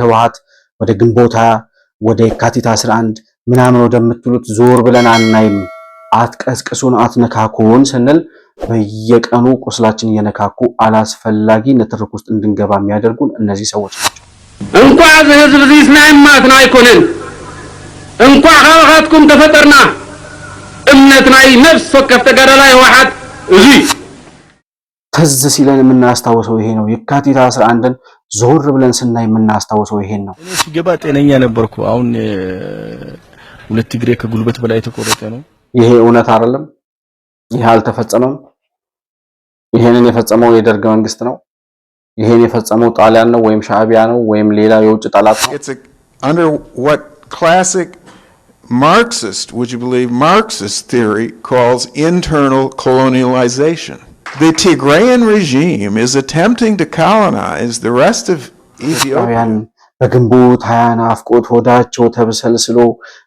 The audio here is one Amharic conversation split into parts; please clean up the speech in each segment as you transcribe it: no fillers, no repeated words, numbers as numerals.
ህወሓት ወደ ግንቦት ወደ የካቲት 11 ምናምን ወደምትሉት ዞር ብለን አናይም። አትቀስቅሱን አትነካኩን ስንል በየቀኑ ቁስላችን እየነካኩ አላስፈላጊ ንትርክ ውስጥ እንድንገባ የሚያደርጉን እነዚህ ሰዎች ናቸው። እንኳን ህዝብ ዚስናይ ማትና አይኮነን እንኳን ህወሓትኩም ተፈጠርና እምነትናይ ነፍስ ወከፍ ተጋዳላይ ህወሓት እዚ ተዝ ሲለን የምናስታውሰው ይሄ ነው። የካቲት 11ን ዞር ብለን ስናይ የምናስታውሰው ይሄን ነው። እኔ ሲገባ ጤነኛ ነበርኩ። አሁን ሁለት እግሬ ከጉልበት በላይ ተቆረጠ ነው። ይሄ እውነት አይደለም። ይሄ አልተፈጸመም። ይሄንን የፈጸመው የደርግ መንግስት ነው። ይሄን የፈጸመው ጣሊያን ነው ወይም ሻዕቢያ ነው ወይም ሌላ የውጭ ጠላት ነው። Under what classic Marxist, would you believe Marxist theory calls internal colonialization. The Tigrayan regime is attempting to colonize the rest of Ethiopia. በግንቦት 20 ናፍቆት ሆዳቸው ተብሰልስሎ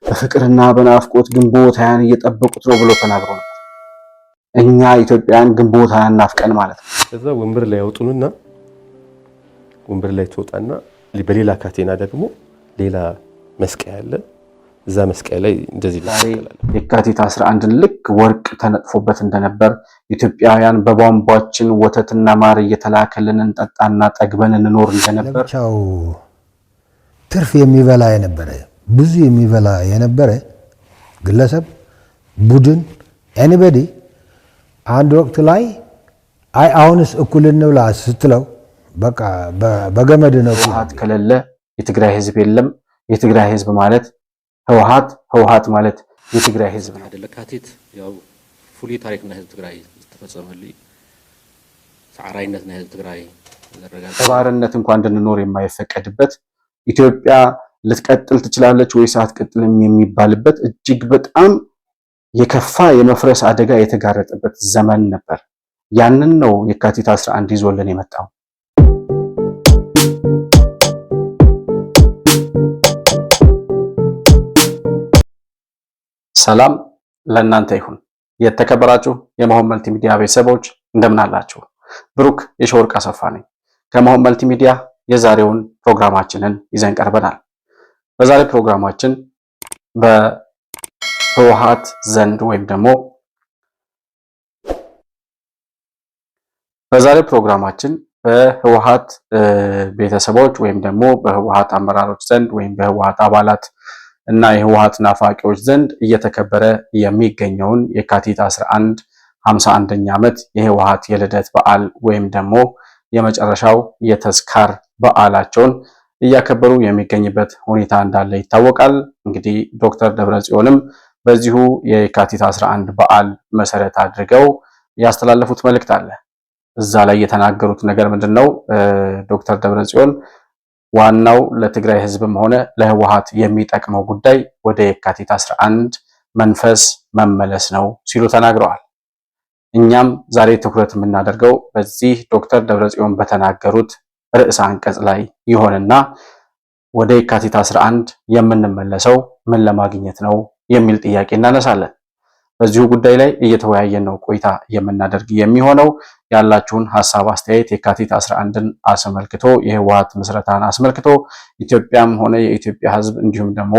በፍቅርና በናፍቆት ግንቦት 20 እየጠበቁት ነው ብሎ ተናግሮ ነበር። እኛ ኢትዮጵያን ግንቦት 20 ናፍቀን ማለት ነው። ከዛ ወንበር ላይ ያወጡንና ወንበር ላይ ተወጣና በሌላ ካቴና ደግሞ ሌላ መስቀያ አለ። እዛ መስቀያ ላይ እንደዚህ ይላል። የካቲት 11 ልክ ወርቅ ተነጥፎበት እንደነበር ኢትዮጵያውያን በቧንቧችን ወተትና ማር እየተላከልን እንጠጣና ጠግበን እንኖር እንደነበር ቻው ትርፍ የሚበላ የነበረ ብዙ የሚበላ የነበረ ግለሰብ ቡድን ኤኒባዲ አንድ ወቅት ላይ አይ አሁንስ እኩል እንብላ ስትለው በቃ በገመድ ነው። ህወሓት ከሌለ የትግራይ ህዝብ የለም። የትግራይ ህዝብ ማለት ህወሓት ማለት የትግራይ ህዝብ ነው። ለካቲት ያው ፉሊ ታሪክና ህዝብ ትግራይ ተፈጸመልኝ ሰዓራይነትና ህዝብ ትግራይ ዘረጋጋ ተባረነት እንኳን እንድንኖር የማይፈቀድበት ኢትዮጵያ ልትቀጥል ትችላለች ወይስ አትቀጥልም የሚባልበት እጅግ በጣም የከፋ የመፍረስ አደጋ የተጋረጠበት ዘመን ነበር። ያንን ነው የካቲት 11 ይዞልን የመጣው። ሰላም ለእናንተ ይሁን። የተከበራችሁ የመሆን መልቲሚዲያ ቤተሰቦች እንደምን አላችሁ? ብሩክ የሾርቅ አሰፋ ነኝ። ከመሆን መልቲሚዲያ የዛሬውን ፕሮግራማችንን ይዘን ቀርበናል። በዛሬ ፕሮግራማችን በህወሓት ዘንድ ወይም ደግሞ በህወሓት ቤተሰቦች ወይም ደግሞ በህወሓት አመራሮች ዘንድ ወይም በህወሓት አባላት እና የህወሓት ናፋቂዎች ዘንድ እየተከበረ የሚገኘውን የካቲት 11 51ኛ ዓመት የህወሓት የልደት በዓል ወይም ደግሞ የመጨረሻው የተስካር በዓላቸውን እያከበሩ የሚገኝበት ሁኔታ እንዳለ ይታወቃል። እንግዲህ ዶክተር ደብረጽዮንም በዚሁ የካቲት 11 በዓል መሰረት አድርገው ያስተላለፉት መልእክት አለ። እዛ ላይ የተናገሩት ነገር ምንድነው? ዶክተር ደብረጽዮን ዋናው ለትግራይ ህዝብም ሆነ ለህወሓት የሚጠቅመው ጉዳይ ወደ የካቲት 11 መንፈስ መመለስ ነው ሲሉ ተናግረዋል። እኛም ዛሬ ትኩረት የምናደርገው በዚህ ዶክተር ደብረጽዮን በተናገሩት ርዕሰ አንቀጽ ላይ ይሆንና ወደ የካቲት 11 የምንመለሰው ምን ለማግኘት ነው የሚል ጥያቄ እናነሳለን። በዚሁ ጉዳይ ላይ እየተወያየን ነው ቆይታ የምናደርግ የሚሆነው። ያላችሁን ሐሳብ አስተያየት የካቲት 11ን አስመልክቶ የህወሓት ምስረታን አስመልክቶ ኢትዮጵያም ሆነ የኢትዮጵያ ህዝብ እንዲሁም ደግሞ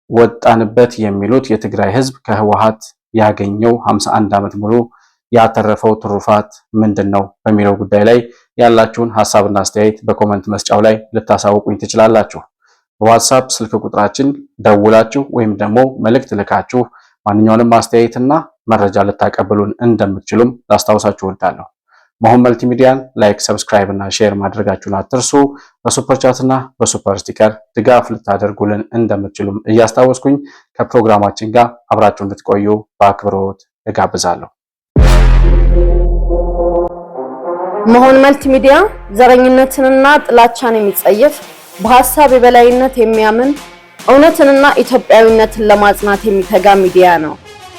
ወጣንበት የሚሉት የትግራይ ህዝብ ከህወሓት ያገኘው 51 ዓመት ሙሉ ያተረፈው ትሩፋት ምንድነው በሚለው ጉዳይ ላይ ያላችሁን ሐሳብና አስተያየት በኮሜንት መስጫው ላይ ልታሳውቁኝ ትችላላችሁ። በዋትስአፕ ስልክ ቁጥራችን ደውላችሁ ወይም ደግሞ መልእክት ልካችሁ ማንኛውንም አስተያየትና መረጃ ልታቀብሉን እንደምትችሉም ላስታውሳችሁ እወዳለሁ። መሆን መልቲሚዲያን ላይክ፣ ሰብስክራይብ እና ሼር ማድረጋችሁን አትርሱ። በሱፐር ቻት እና በሱፐር ስቲከር ድጋፍ ልታደርጉልን እንደምትችሉም እያስታወስኩኝ ከፕሮግራማችን ጋር አብራችሁ እንድትቆዩ በአክብሮት እጋብዛለሁ። መሆን መልቲሚዲያ ዘረኝነትንና ጥላቻን የሚጸየፍ በሐሳብ የበላይነት የሚያምን እውነትንና ኢትዮጵያዊነትን ለማጽናት የሚተጋ ሚዲያ ነው።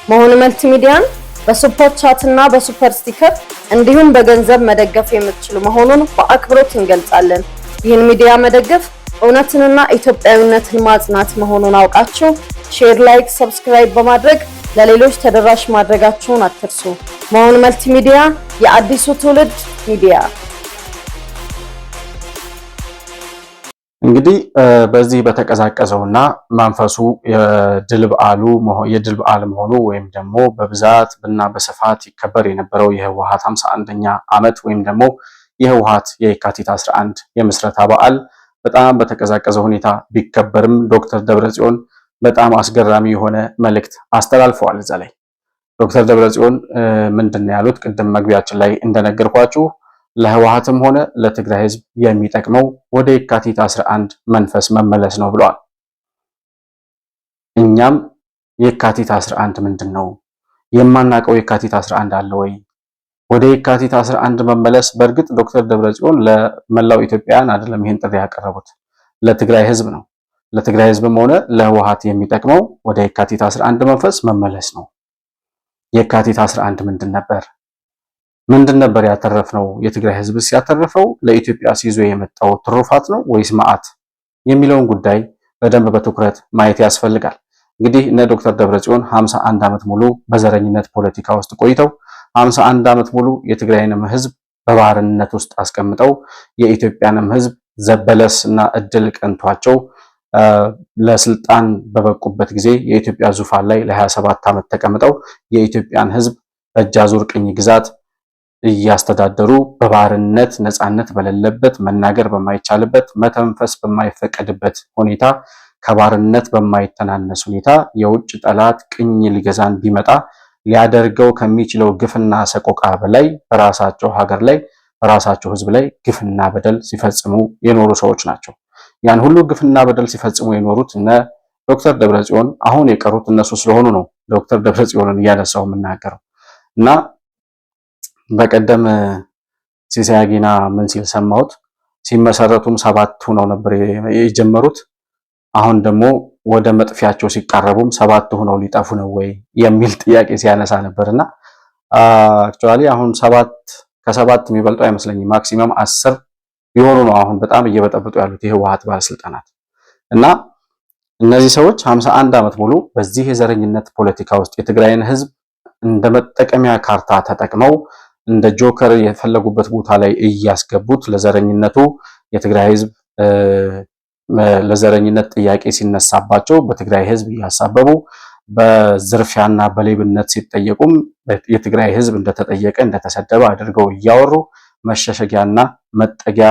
መሆን መልቲሚዲያን በሱፐር ቻት እና በሱፐር ስቲከር እንዲሁም በገንዘብ መደገፍ የምትችሉ መሆኑን በአክብሮት እንገልጻለን። ይህን ሚዲያ መደገፍ እውነትንና ኢትዮጵያዊነትን ማጽናት መሆኑን አውቃችሁ ሼር፣ ላይክ፣ ሰብስክራይብ በማድረግ ለሌሎች ተደራሽ ማድረጋችሁን አትርሱ። መሆን መልቲሚዲያ የአዲሱ ትውልድ ሚዲያ እንግዲህ በዚህ በተቀዛቀዘውና መንፈሱ የድል በዓል መሆኑ ወይም ደግሞ በብዛት እና በስፋት ይከበር የነበረው የህወሓት 51ኛ ዓመት ወይም ደግሞ የህወሓት የካቲት 11 የምስረታ በዓል በጣም በተቀዛቀዘ ሁኔታ ቢከበርም ዶክተር ደብረጽዮን በጣም አስገራሚ የሆነ መልእክት አስተላልፈዋል። እዛ ላይ ዶክተር ደብረጽዮን ምንድነው ያሉት? ቅድም መግቢያችን ላይ እንደነገርኳችሁ ለህወሓትም ሆነ ለትግራይ ህዝብ የሚጠቅመው ወደ የካቲት 11 መንፈስ መመለስ ነው ብለዋል። እኛም የካቲት 11 ምንድነው የማናውቀው የካቲት 11 አለ ወይ? ወደ የካቲት 11 መመለስ በእርግጥ ዶክተር ደብረጽዮን ለመላው ኢትዮጵያውያን አይደለም ይሄን ጥሪ ያቀረቡት ለትግራይ ህዝብ ነው። ለትግራይ ህዝብም ሆነ ለህወሓት የሚጠቅመው ወደ የካቲት 11 መንፈስ መመለስ ነው። የካቲት 11 ምንድን ነበር ያተረፍነው? የትግራይ ህዝብስ ያተረፈው ለኢትዮጵያ ሲይዞ የመጣው ትሩፋት ነው ወይስ መዓት የሚለውን ጉዳይ በደንብ በትኩረት ማየት ያስፈልጋል። እንግዲህ እነ ዶክተር ደብረጽዮን 51 ዓመት ሙሉ በዘረኝነት ፖለቲካ ውስጥ ቆይተው 51 ዓመት ሙሉ የትግራይንም ህዝብ በባርነት ውስጥ አስቀምጠው የኢትዮጵያንም ህዝብ ዘበለስ እና እድል ቀንቷቸው ለስልጣን በበቁበት ጊዜ የኢትዮጵያ ዙፋን ላይ ለ27 ዓመት ተቀምጠው የኢትዮጵያን ህዝብ በእጃዙር ቅኝ ግዛት እያስተዳደሩ በባርነት ነፃነት በሌለበት መናገር በማይቻልበት መተንፈስ በማይፈቀድበት ሁኔታ ከባርነት በማይተናነስ ሁኔታ የውጭ ጠላት ቅኝ ሊገዛን ቢመጣ ሊያደርገው ከሚችለው ግፍና ሰቆቃ በላይ በራሳቸው ሀገር ላይ በራሳቸው ህዝብ ላይ ግፍና በደል ሲፈጽሙ የኖሩ ሰዎች ናቸው። ያን ሁሉ ግፍና በደል ሲፈጽሙ የኖሩት እነ ዶክተር ደብረጽዮን አሁን የቀሩት እነሱ ስለሆኑ ነው ዶክተር ደብረጽዮንን እያነሳው የምናገረው። እና በቀደም ሲሳይ አጊና ምን ሲል ሰማሁት? ሲመሰረቱም 7 ሆነው ነበር የጀመሩት፣ አሁን ደግሞ ወደ መጥፊያቸው ሲቃረቡም 7 ሆነው ሊጠፉ ነው ወይ የሚል ጥያቄ ሲያነሳ ነበርና አክቹአሊ አሁን ከ7 የሚበልጡ አይመስለኝም። ማክሲመም 10 ቢሆኑ ነው አሁን በጣም እየበጠበጡ ያሉት የህወሓት ባለስልጣናት። እና እነዚህ ሰዎች 51 ዓመት ሙሉ በዚህ የዘረኝነት ፖለቲካ ውስጥ የትግራይን ህዝብ እንደ መጠቀሚያ ካርታ ተጠቅመው እንደ ጆከር የፈለጉበት ቦታ ላይ እያስገቡት ለዘረኝነቱ የትግራይ ህዝብ ለዘረኝነት ጥያቄ ሲነሳባቸው በትግራይ ህዝብ እያሳበቡ በዝርፊያና በሌብነት ሲጠየቁም የትግራይ ህዝብ እንደተጠየቀ እንደተሰደበ አድርገው እያወሩ መሸሸጊያና መጠጊያ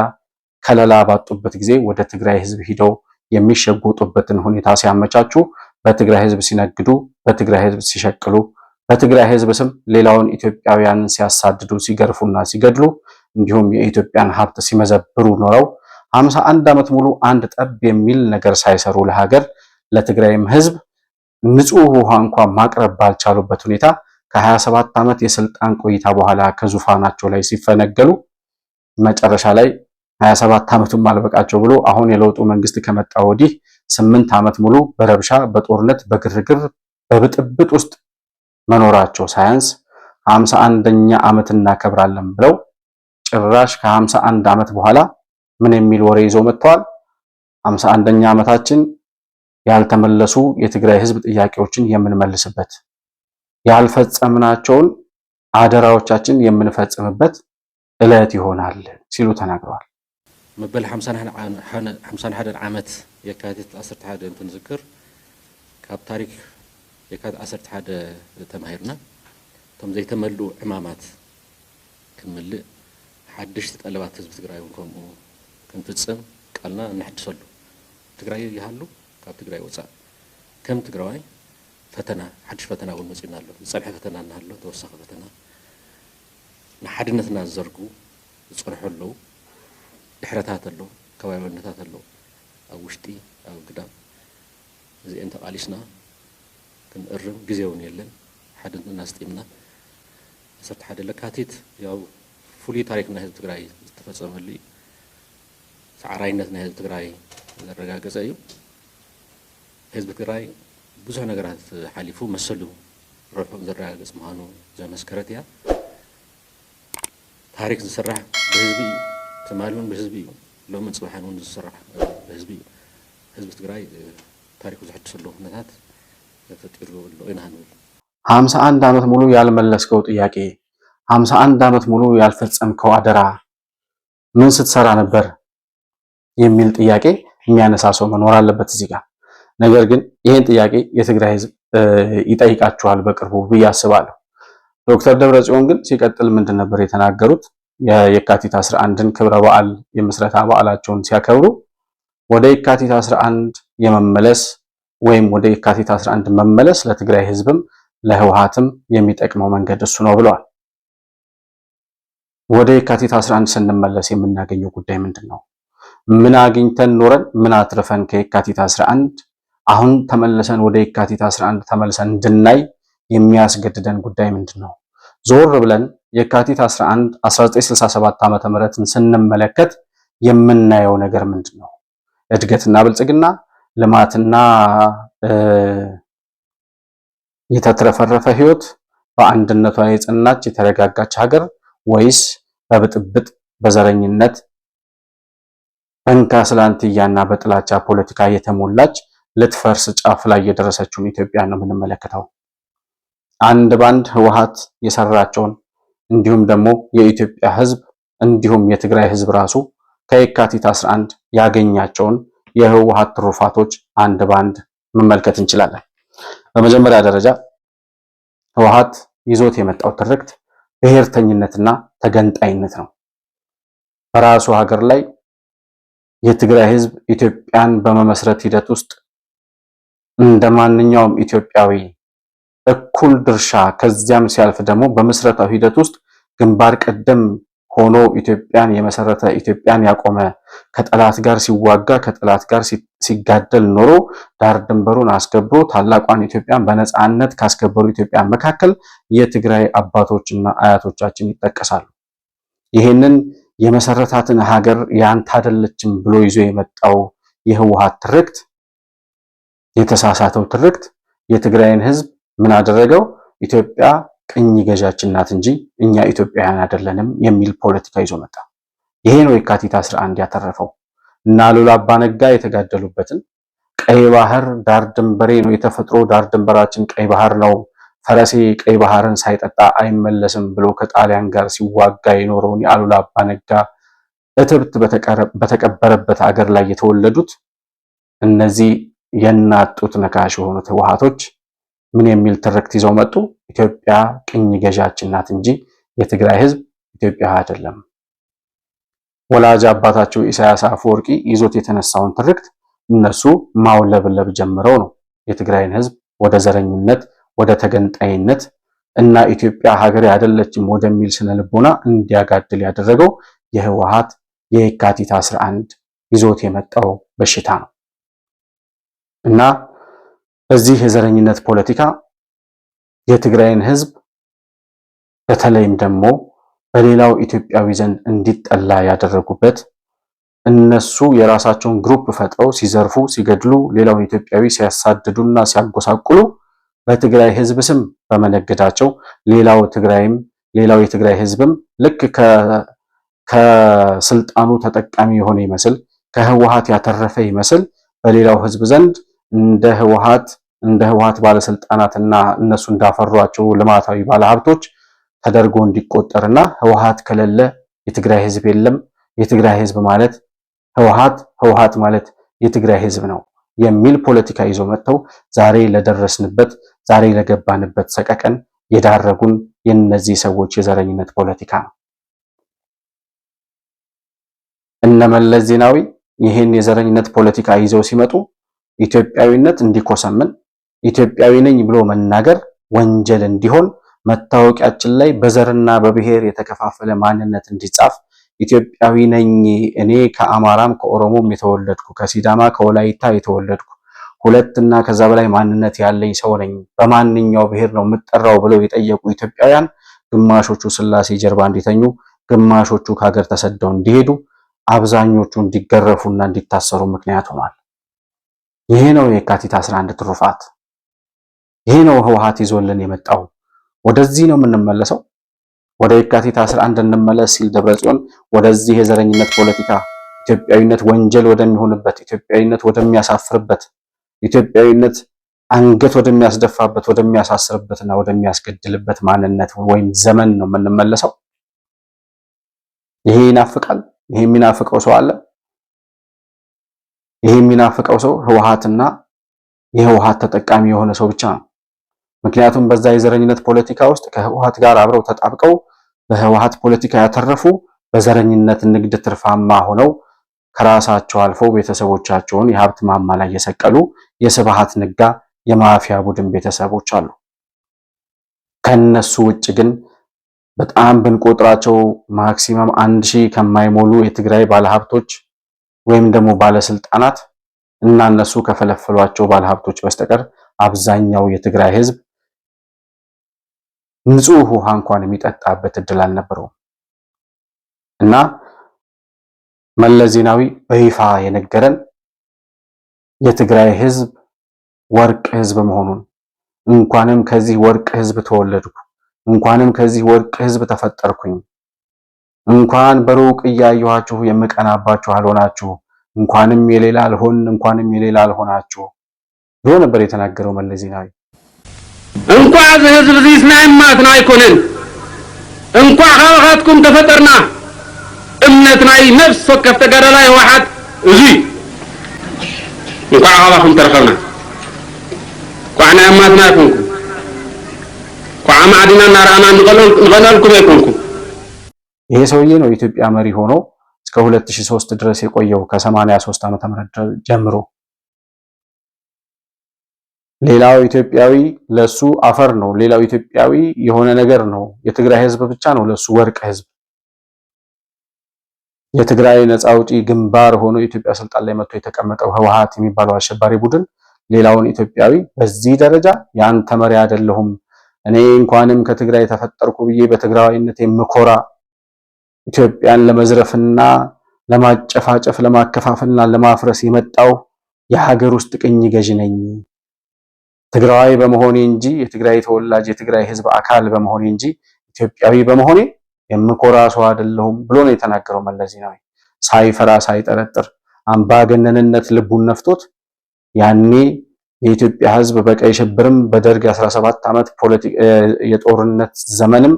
ከለላ ባጡበት ጊዜ ወደ ትግራይ ህዝብ ሂደው የሚሸጎጡበትን ሁኔታ ሲያመቻቹ፣ በትግራይ ህዝብ ሲነግዱ፣ በትግራይ ህዝብ ሲሸቅሉ፣ በትግራይ ህዝብ ስም ሌላውን ኢትዮጵያውያንን ሲያሳድዱ፣ ሲገርፉና ሲገድሉ እንዲሁም የኢትዮጵያን ሀብት ሲመዘብሩ ኖረው 51 ዓመት ሙሉ አንድ ጠብ የሚል ነገር ሳይሰሩ ለሀገር ለትግራይም ህዝብ ንጹህ ውሃ እንኳን ማቅረብ ባልቻሉበት ሁኔታ ከ27 ዓመት የስልጣን ቆይታ በኋላ ከዙፋናቸው ላይ ሲፈነገሉ መጨረሻ ላይ 27 ዓመቱን ማልበቃቸው ብሎ አሁን የለውጡ መንግስት ከመጣ ወዲህ 8 ዓመት ሙሉ በረብሻ በጦርነት በግርግር በብጥብጥ ውስጥ መኖራቸው ሳያንስ 51ኛ ዓመት እናከብራለን ብለው ጭራሽ ከ51 ዓመት በኋላ ምን የሚል ወሬ ይዘው መጥተዋል? 51ኛ ዓመታችን ያልተመለሱ የትግራይ ህዝብ ጥያቄዎችን የምንመልስበት፣ ያልፈጸምናቸውን አደራዎቻችን የምንፈጽምበት ዕለት ይሆናል ሲሉ ተናግረዋል። መበል 51 ዓመት የካቲት 11 እንትንዝክር ካብ ታሪክ የካቲት 11 ተማሂርና ቶም ዘይተመሉ ዕማማት ክምልእ ሓድሽቲ ጠለባት ህዝቢ ትግራይ ከምኡ ክንፍጽም ቃልና እንሕድሰሉ ትግራይ ይሃሉ ካብ ትግራይ ወፃእ ከም ትግራዋይ ፈተና ሓድሽ ፈተና እውን መፂና ኣሎ ዝፀንሐ ፈተና እናሃሎ ተወሳኺ ፈተና ንሓድነትና ዝዘርጉ ዝፅንሑ ኣለዉ ድሕረታት ኣለዉ ከባቢነታት ኣለዉ ኣብ ውሽጢ ኣብ ግዳም እዚአን ተቃሊስና ክንእርም ግዜ እውን የለን ሓድነትና ስጢምና 11 ለካቲት ያው ፍሉይ ታሪክ ናይ ህዝቢ ትግራይ ዝተፈፀመሉ እዩ ሳዕራይነት ናይ ህዝቢ ትግራይ ዘረጋገፀ እዩ ህዝቢ ትግራይ ብዙሕ ነገራት ሓሊፉ መሰሉ ርሑቕ ዘረጋገፅ ምዃኑ ዘመስከረት እያ ታሪክ ዝስራሕ ብህዝቢ እዩ ትማልን ብህዝቢ እዩ ሎምን ፅባሕን እውን ዝስራሕ ብህዝቢ እዩ ህዝቢ ትግራይ ታሪኩ ዝሕድሰሉ ኩነታት ተፈጢሩ ኣሎ ኢና ንብል 51 ዓመት ሙሉ ያልመለስከው ጥያቄ 51 ዓመት ሙሉ ያልፈጸምከው አደራ ምን ስትሰራ ነበር የሚል ጥያቄ የሚያነሳ ሰው መኖር አለበት እዚህ ጋር። ነገር ግን ይህን ጥያቄ የትግራይ ህዝብ ይጠይቃቸዋል በቅርቡ ብዬ አስባለሁ። ዶክተር ደብረጽዮን ግን ሲቀጥል ምንድን ነበር የተናገሩት? የካቲት 11ን ክብረ በዓል የምስረታ በዓላቸውን ሲያከብሩ ወደ የካቲት 11 የመመለስ ወይም ወደ የካቲት 11 መመለስ ለትግራይ ህዝብም ለህወሓትም የሚጠቅመው መንገድ እሱ ነው ብለዋል። ወደ የካቲት 11 ስንመለስ የምናገኘው ጉዳይ ምንድን ነው? ምን አግኝተን ኖረን ምን አትርፈን ከየካቲት 11 አሁን ተመልሰን ወደ የካቲት 11 ተመልሰን እንድናይ የሚያስገድደን ጉዳይ ምንድን ነው? ዞር ብለን የካቲት 11 1967 ዓመተ ምህረትን ስንመለከት የምናየው ነገር ምንድን ነው? እድገትና ብልጽግና፣ ልማትና የተትረፈረፈ ህይወት፣ በአንድነቷ የጸናች የተረጋጋች ሀገር ወይስ በብጥብጥ በዘረኝነት በንካ ስላንትያና በጥላቻ ፖለቲካ የተሞላች ልትፈርስ ጫፍ ላይ የደረሰችውን ኢትዮጵያ ነው የምንመለከተው። አንድ ባንድ ህወሓት የሰራቸውን እንዲሁም ደግሞ የኢትዮጵያ ህዝብ እንዲሁም የትግራይ ህዝብ ራሱ ከየካቲት 11 ያገኛቸውን የህወሓት ትሩፋቶች አንድ ባንድ መመልከት እንችላለን። በመጀመሪያ ደረጃ ህወሓት ይዞት የመጣው ትርክት ብሔርተኝነትና ተገንጣይነት ነው። በራሱ ሀገር ላይ የትግራይ ህዝብ ኢትዮጵያን በመመስረት ሂደት ውስጥ እንደ ማንኛውም ኢትዮጵያዊ እኩል ድርሻ ከዚያም ሲያልፍ ደግሞ በመስረታው ሂደት ውስጥ ግንባር ቀደም ሆኖ ኢትዮጵያን የመሰረተ ኢትዮጵያን ያቆመ ከጠላት ጋር ሲዋጋ ከጠላት ጋር ሲጋደል ኖሮ ዳር ድንበሩን አስከብሮ ታላቋን ኢትዮጵያን በነፃነት ካስከበሩ ኢትዮጵያን መካከል የትግራይ አባቶችና አያቶቻችን ይጠቀሳሉ። ይህንን የመሰረታትን ሀገር ያንተ አይደለችም ብሎ ይዞ የመጣው የህወሓት ትርክት የተሳሳተው ትርክት የትግራይን ህዝብ ምን አደረገው? ኢትዮጵያ ቅኝ ገዣችን ናት እንጂ እኛ ኢትዮጵያውያን አይደለንም የሚል ፖለቲካ ይዞ መጣ። ይሄ ነው የካቲት 11 ያተረፈው እና አሉላ አባ ነጋ የተጋደሉበትን ቀይ ባህር ዳር ድንበሬ ነው፣ የተፈጥሮ ዳር ድንበራችን ቀይ ባህር ነው፣ ፈረሴ ቀይ ባህርን ሳይጠጣ አይመለስም ብሎ ከጣሊያን ጋር ሲዋጋ የኖረውን የአሉላ አባ ነጋ እትብት በተቀበረበት አገር ላይ የተወለዱት እነዚህ የእናት ጡት ነካሽ የሆኑት ህወሓቶች ምን የሚል ትርክት ይዘው መጡ? ኢትዮጵያ ቅኝ ገዣችን ናት እንጂ የትግራይ ህዝብ ኢትዮጵያ አይደለም። ወላጅ አባታቸው ኢሳያስ አፈወርቂ ይዞት የተነሳውን ትርክት እነሱ ማውለብለብ ጀምረው ነው የትግራይን ህዝብ ወደ ዘረኝነት ወደ ተገንጣይነት እና ኢትዮጵያ ሀገር አይደለችም ወደሚል ስነ ልቦና እንዲያጋድል ያደረገው የህወሓት የካቲት 11 ይዞት የመጣው በሽታ ነው እና በዚህ የዘረኝነት ፖለቲካ የትግራይን ህዝብ በተለይም ደግሞ በሌላው ኢትዮጵያዊ ዘንድ እንዲጠላ ያደረጉበት እነሱ የራሳቸውን ግሩፕ ፈጥረው ሲዘርፉ ሲገድሉ ሌላውን ኢትዮጵያዊ ሲያሳድዱና ሲያጎሳቁሉ በትግራይ ህዝብ ስም በመነገዳቸው ሌላው የትግራይ ህዝብም ልክ ከስልጣኑ ተጠቃሚ የሆነ ይመስል ከህወሓት ያተረፈ ይመስል በሌላው ህዝብ ዘንድ እንደ ህወሓት ባለስልጣናትና እነሱ እንዳፈሯቸው ልማታዊ ባለሀብቶች ተደርጎ እንዲቆጠርና ህወሓት ከሌለ የትግራይ ህዝብ የለም፣ የትግራይ ህዝብ ማለት ህወሓት ማለት የትግራይ ህዝብ ነው የሚል ፖለቲካ ይዞ መጥተው ዛሬ ለደረስንበት ዛሬ ለገባንበት ሰቀቀን የዳረጉን የነዚህ ሰዎች የዘረኝነት ፖለቲካ ነው። እነ መለስ ዜናዊ ይህን የዘረኝነት ፖለቲካ ይዘው ሲመጡ ኢትዮጵያዊነት እንዲኮሰምን ኢትዮጵያዊ ነኝ ብሎ መናገር ወንጀል እንዲሆን መታወቂያችን ላይ በዘርና በብሔር የተከፋፈለ ማንነት እንዲጻፍ ኢትዮጵያዊ ነኝ እኔ ከአማራም ከኦሮሞም የተወለድኩ ከሲዳማ ከወላይታ የተወለድኩ ሁለትና ከዛ በላይ ማንነት ያለኝ ሰው ነኝ በማንኛው ብሔር ነው የምጠራው ብለው የጠየቁ ኢትዮጵያውያን ግማሾቹ ስላሴ ጀርባ እንዲተኙ ግማሾቹ ከሀገር ተሰደው እንዲሄዱ አብዛኞቹ እንዲገረፉና እንዲታሰሩ ምክንያት ሆኗል። ይሄ ነው የካቲት 11 ትሩፋት። ይሄ ነው ህወሓት ይዞልን የመጣው። ወደዚህ ነው የምንመለሰው። ወደ የካቲት 11 እንመለስ ሲል ደብረጽዮን ወደዚህ የዘረኝነት ፖለቲካ ኢትዮጵያዊነት ወንጀል ወደሚሆንበት ኢትዮጵያዊነት ወደሚያሳፍርበት ኢትዮጵያዊነት አንገት ወደሚያስደፋበት ወደሚያሳስርበትና ወደሚያስገድልበት ማንነት ወይም ዘመን ነው የምንመለሰው። ይሄ ይናፍቃል። ይሄ የሚናፍቀው ሰው አለ። ይሄ የሚናፍቀው ሰው ህወሓትና የህወሓት ተጠቃሚ የሆነ ሰው ብቻ ነው። ምክንያቱም በዛ የዘረኝነት ፖለቲካ ውስጥ ከህወሓት ጋር አብረው ተጣብቀው በህወሓት ፖለቲካ ያተረፉ በዘረኝነት ንግድ ትርፋማ ሆነው ከራሳቸው አልፈው ቤተሰቦቻቸውን የሀብት ማማ ላይ የሰቀሉ የስብሃት ነጋ የማፊያ ቡድን ቤተሰቦች አሉ። ከነሱ ውጭ ግን በጣም ብንቆጥራቸው ማክሲመም 1000 ከማይሞሉ የትግራይ ባለሀብቶች ወይም ደግሞ ባለስልጣናት እና እነሱ ከፈለፈሏቸው ባለሀብቶች በስተቀር አብዛኛው የትግራይ ህዝብ ንጹህ ውሃ እንኳን የሚጠጣበት እድል አልነበረውም። እና መለስ ዜናዊ በይፋ የነገረን የትግራይ ህዝብ ወርቅ ህዝብ መሆኑን እንኳንም ከዚህ ወርቅ ህዝብ ተወለድኩ፣ እንኳንም ከዚህ ወርቅ ህዝብ ተፈጠርኩኝ፣ እንኳን በሩቅ እያየኋችሁ የምቀናባችሁ አልሆናችሁ፣ እንኳንም የሌላ አልሆን፣ እንኳንም የሌላ አልሆናችሁ ብሎ ነበር የተናገረው መለስ ዜናዊ። እንኳን እዚ ህዝብ እዚ ስናይማትና አይኮነን እንኳን ካብኻትኩም ተፈጠርና እምነት ናይ ነፍስ ወከፍ ተጋዳላይ ህወሓት እዚ እንኳን ካብኹም ተረኸብና እንኳን ናይ እማትና አይኮንኩም እንኳን ማዕዲና እናርአና ንቀለልኩም አይኮንኩም። ይሄ ሰውዬ ነው የኢትዮጵያ መሪ ሆኖ እስከ 2003 ድረስ የቆየው ከ83 ዓመተ ምህረት ጀምሮ። ሌላው ኢትዮጵያዊ ለሱ አፈር ነው። ሌላው ኢትዮጵያዊ የሆነ ነገር ነው። የትግራይ ህዝብ ብቻ ነው ለሱ ወርቅ ህዝብ። የትግራይ ነፃ አውጪ ግንባር ሆኖ የኢትዮጵያ ስልጣን ላይ መጥቶ የተቀመጠው ህወሓት የሚባለው አሸባሪ ቡድን ሌላውን ኢትዮጵያዊ በዚህ ደረጃ ያንተ መሪ አይደለሁም፣ እኔ እንኳንም ከትግራይ ተፈጠርኩ ብዬ በትግራዊነት የምኮራ ኢትዮጵያን ለመዝረፍና ለማጨፋጨፍ ለማከፋፈልና ለማፍረስ የመጣው የሀገር ውስጥ ቅኝ ገዥ ነኝ ትግራዊ በመሆኔ እንጂ የትግራይ ተወላጅ የትግራይ ህዝብ አካል በመሆኔ እንጂ ኢትዮጵያዊ በመሆኔ የምኮራ ሰው አይደለሁም ብሎ ነው የተናገረው መለስ ዜናዊ። ሳይፈራ ሳይጠረጥር አምባገነንነት ልቡን ነፍቶት ያኔ የኢትዮጵያ ህዝብ በቀይ ሽብርም በደርግ 17 ዓመት የጦርነት ዘመንም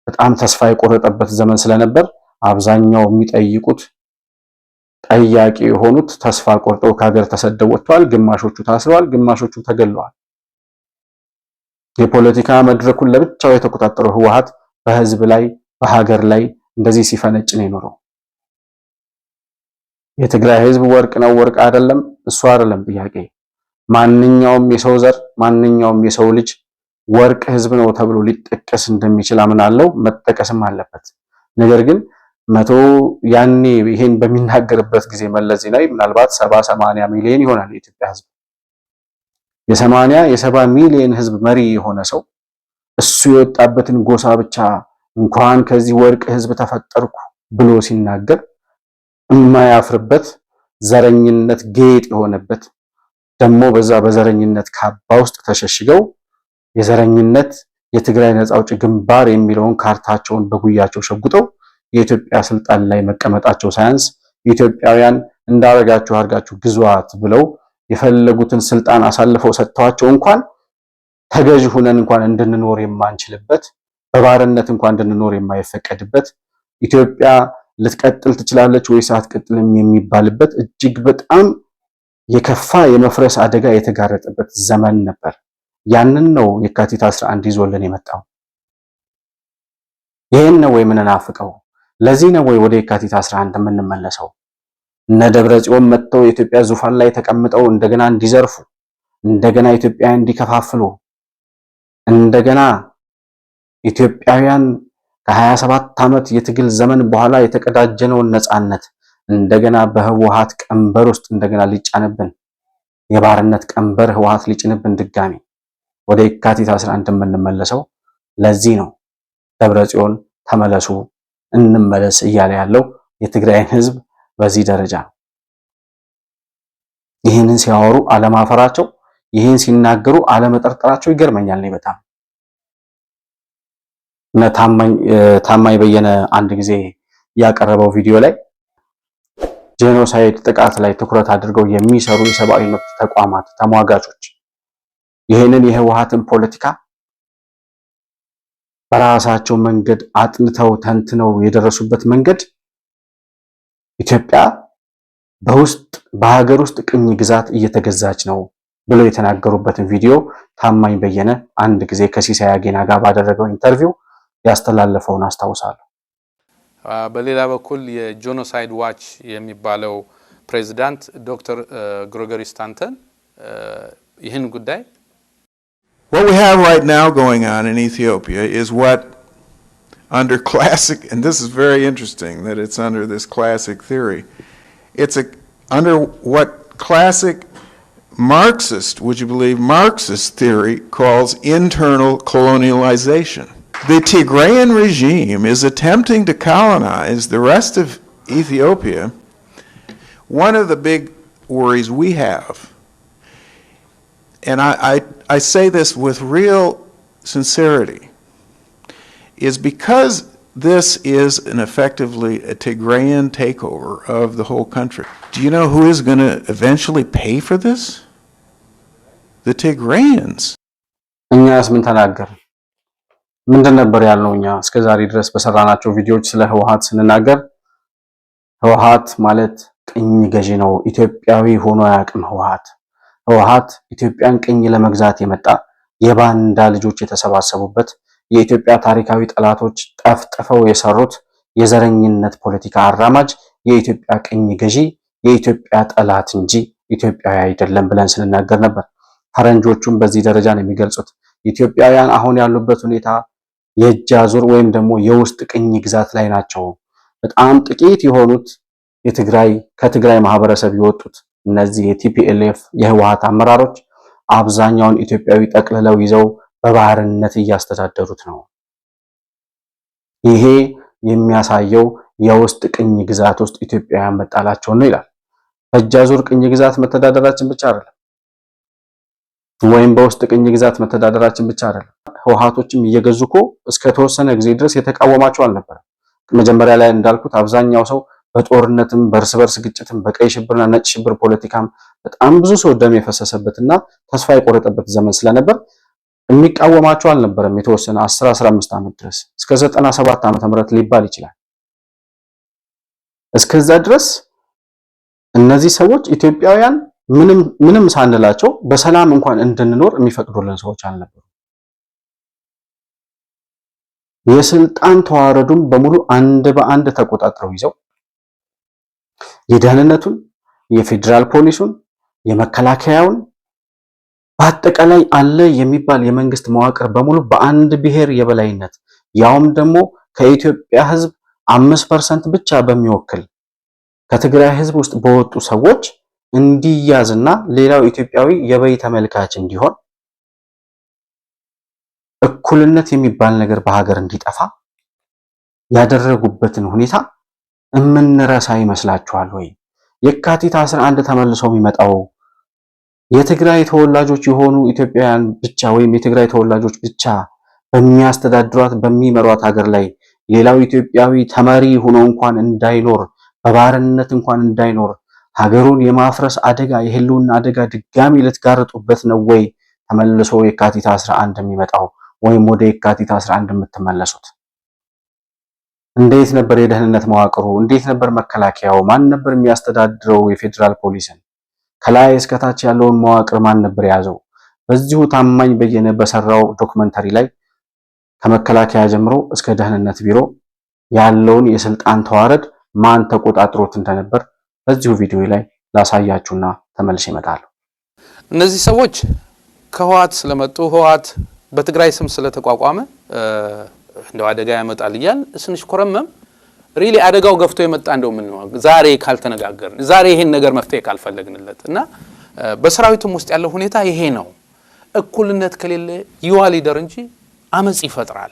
በጣም ተስፋ የቆረጠበት ዘመን ስለነበር አብዛኛው የሚጠይቁት ጠያቂ የሆኑት ተስፋ ቆርጠው ከሀገር ተሰደው ወጥተዋል። ግማሾቹ ታስረዋል፣ ግማሾቹ ተገለዋል። የፖለቲካ መድረኩን ለብቻው የተቆጣጠረው ህወሓት በህዝብ ላይ በሀገር ላይ እንደዚህ ሲፈነጭ ነው የኖረው። የትግራይ ህዝብ ወርቅ ነው ወርቅ አይደለም እሱ አይደለም ጥያቄ። ማንኛውም የሰው ዘር ማንኛውም የሰው ልጅ ወርቅ ህዝብ ነው ተብሎ ሊጠቀስ እንደሚችል አምናለሁ፣ መጠቀስም አለበት። ነገር ግን ያኔ ይሄን በሚናገርበት ጊዜ መለስ ዜናዊ ምናልባት 70-80 ሚሊዮን ይሆናል የኢትዮጵያ ህዝብ። የ70 ሚሊዮን ህዝብ መሪ የሆነ ሰው እሱ የወጣበትን ጎሳ ብቻ እንኳን ከዚህ ወርቅ ህዝብ ተፈጠርኩ ብሎ ሲናገር የማያፍርበት ዘረኝነት ጌጥ የሆነበት ደግሞ በዛ በዘረኝነት ካባ ውስጥ ተሸሽገው የዘረኝነት የትግራይ ነፃ አውጪ ግንባር የሚለውን ካርታቸውን በጉያቸው ሸጉጠው የኢትዮጵያ ስልጣን ላይ መቀመጣቸው ሳያንስ ኢትዮጵያውያን እንዳረጋችሁ አርጋችሁ ግዟት ብለው የፈለጉትን ስልጣን አሳልፈው ሰጥተዋቸው እንኳን ተገዥ ሆነን እንኳን እንድንኖር የማንችልበት በባርነት እንኳን እንድንኖር የማይፈቀድበት ኢትዮጵያ ልትቀጥል ትችላለች ወይስ አትቀጥልም የሚባልበት እጅግ በጣም የከፋ የመፍረስ አደጋ የተጋረጠበት ዘመን ነበር። ያንን ነው የካቲት 11 ይዞልን የመጣው። ይሄን ነው ወይ የምንናፍቀው? ለዚህ ነው ወይ ወደ የካቲት 11 የምንመለሰው? እነ ደብረ ጽዮን መጥተው የኢትዮጵያ ዙፋን ላይ ተቀምጠው እንደገና እንዲዘርፉ፣ እንደገና ኢትዮጵያን እንዲከፋፍሉ፣ እንደገና ኢትዮጵያውያን ከ27 ዓመት የትግል ዘመን በኋላ የተቀዳጀነውን ነፃነት እንደገና በህወሓት ቀንበር ውስጥ እንደገና ሊጫንብን የባርነት ቀንበር ህወሓት ሊጭንብን ድጋሚ ወደ የካቲት 11 የምንመለሰው ለዚህ ነው። ደብረ ጽዮን ተመለሱ እንመለስ እያለ ያለው የትግራይን ህዝብ በዚህ ደረጃ ነው። ይህንን ሲያወሩ አለማፈራቸው፣ ይህን ሲናገሩ አለመጠርጠራቸው ይገርመኛል። እኔ በጣም ታማኝ በየነ አንድ ጊዜ ያቀረበው ቪዲዮ ላይ ጄኖሳይድ ጥቃት ላይ ትኩረት አድርገው የሚሰሩ የሰብአዊ መብት ተቋማት ተሟጋቾች ይህንን የህወሓትን ፖለቲካ በራሳቸው መንገድ አጥንተው ተንትነው የደረሱበት መንገድ ኢትዮጵያ በውስጥ በሀገር ውስጥ ቅኝ ግዛት እየተገዛች ነው ብለው የተናገሩበትን ቪዲዮ ታማኝ በየነ አንድ ጊዜ ከሲሳይ አጌና ጋር ባደረገው ኢንተርቪው ያስተላለፈውን አስታውሳለሁ። በሌላ በኩል የጄኖሳይድ ዋች የሚባለው ፕሬዚዳንት ዶክተር ግሬጎሪ ስታንተን ይህን ጉዳይ What we have right now going on in Ethiopia is what under classic, and this is very interesting that it's under this classic theory, it's under what classic Marxist, would you believe, Marxist theory calls internal colonialization. The Tigrayan regime is attempting to colonize the rest of Ethiopia. One of the big worries we have, and I say this with real sincerity, is because this is effectively a Tigrayan takeover of the whole country. Do you know who is going to eventually pay for this? The Tigrayans. እኛስ ምን ተናገር? ምንድን ነበር ያልነው? እኛ እስከዛሬ ድረስ በሰራናቸው ቪዲዮዎች ስለ ህወሓት ስንናገር ህወሓት ማለት ቅኝ ገዢ ነው፣ ኢትዮጵያዊ ሆኖ አያውቅም። ህወሓት ኢትዮጵያን ቅኝ ለመግዛት የመጣ የባንዳ ልጆች የተሰባሰቡበት የኢትዮጵያ ታሪካዊ ጠላቶች ጠፍጥፈው የሰሩት የዘረኝነት ፖለቲካ አራማጅ የኢትዮጵያ ቅኝ ገዢ የኢትዮጵያ ጠላት እንጂ ኢትዮጵያዊ አይደለም ብለን ስንናገር ነበር። ፈረንጆቹም በዚህ ደረጃ ነው የሚገልጹት። ኢትዮጵያውያን አሁን ያሉበት ሁኔታ የእጅ አዙር ወይም ደግሞ የውስጥ ቅኝ ግዛት ላይ ናቸው። በጣም ጥቂት የሆኑት ከትግራይ ማህበረሰብ የወጡት እነዚህ የቲፒኤልኤፍ የህወሓት አመራሮች አብዛኛውን ኢትዮጵያዊ ጠቅልለው ይዘው በባህርነት እያስተዳደሩት ነው። ይሄ የሚያሳየው የውስጥ ቅኝ ግዛት ውስጥ ኢትዮጵያውያን መጣላቸው ነው ይላል። በእጅ አዙር ቅኝ ግዛት መተዳደራችን ብቻ አይደለም፣ ወይም በውስጥ ቅኝ ግዛት መተዳደራችን ብቻ አይደለም። ህወሓቶችም እየገዙኮ እስከ ተወሰነ ጊዜ ድረስ የተቃወማቸው አልነበረም። መጀመሪያ ላይ እንዳልኩት አብዛኛው ሰው በጦርነትም በእርስ በርስ ግጭትም በቀይ ሽብርና ነጭ ሽብር ፖለቲካም በጣም ብዙ ሰው ደም የፈሰሰበትና ተስፋ የቆረጠበት ዘመን ስለነበር የሚቃወማቸው አልነበረም። የተወሰነ 10-15 ዓመት ድረስ እስከ 97 ዓመተ ምህረት ሊባል ይችላል። እስከዛ ድረስ እነዚህ ሰዎች ኢትዮጵያውያን ምንም ሳንላቸው በሰላም እንኳን እንድንኖር የሚፈቅዱልን ሰዎች አልነበሩ። የስልጣን ተዋረዱን በሙሉ አንድ በአንድ ተቆጣጥረው ይዘው የደህንነቱን፣ የፌዴራል ፖሊሱን፣ የመከላከያውን በአጠቃላይ አለ የሚባል የመንግስት መዋቅር በሙሉ በአንድ ብሔር የበላይነት ያውም ደግሞ ከኢትዮጵያ ህዝብ 5% ብቻ በሚወክል ከትግራይ ህዝብ ውስጥ በወጡ ሰዎች እንዲያዝና ሌላው ኢትዮጵያዊ የበይ ተመልካች እንዲሆን እኩልነት የሚባል ነገር በሀገር እንዲጠፋ ያደረጉበትን ሁኔታ እምንረሳ ይመስላችኋል ወይ? የካቲት 11 ተመልሶ የሚመጣው የትግራይ ተወላጆች የሆኑ ኢትዮጵያውያን ብቻ ወይም የትግራይ ተወላጆች ብቻ በሚያስተዳድሯት በሚመሯት ሀገር ላይ ሌላው ኢትዮጵያዊ ተመሪ ሆኖ እንኳን እንዳይኖር በባርነት እንኳን እንዳይኖር ሀገሩን የማፍረስ አደጋ የህልውና አደጋ ድጋሚ ልትጋርጡበት ነው ወይ ተመልሶ የካቲት 11 የሚመጣው ወይም ወደ የካቲት 11 የምትመለሱት? እንዴት ነበር የደህንነት መዋቅሩ? እንዴት ነበር መከላከያው? ማን ነበር የሚያስተዳድረው የፌዴራል ፖሊስን? ከላይ እስከታች ያለውን መዋቅር ማን ነበር የያዘው? በዚሁ ታማኝ በየነ በሰራው ዶክመንተሪ ላይ ከመከላከያ ጀምሮ እስከ ደህንነት ቢሮ ያለውን የስልጣን ተዋረድ ማን ተቆጣጥሮት እንደነበር በዚሁ ቪዲዮ ላይ ላሳያችሁና ተመልሼ እመጣለሁ። እነዚህ ሰዎች ከህወሓት ስለመጡ ህወሓት በትግራይ ስም ስለተቋቋመ እንደው አደጋ ያመጣል ይላል ስንሽ ኮረመም ሪሊ አደጋው ገፍቶ የመጣ እንደው ምን ነው ዛሬ ካልተነጋገርን ዛሬ ይሄን ነገር መፍትሄ ካልፈለግንለት እና በሰራዊቱም ውስጥ ያለው ሁኔታ ይሄ ነው። እኩልነት ከሌለ ይዋ ሊደር እንጂ አመጽ ይፈጥራል።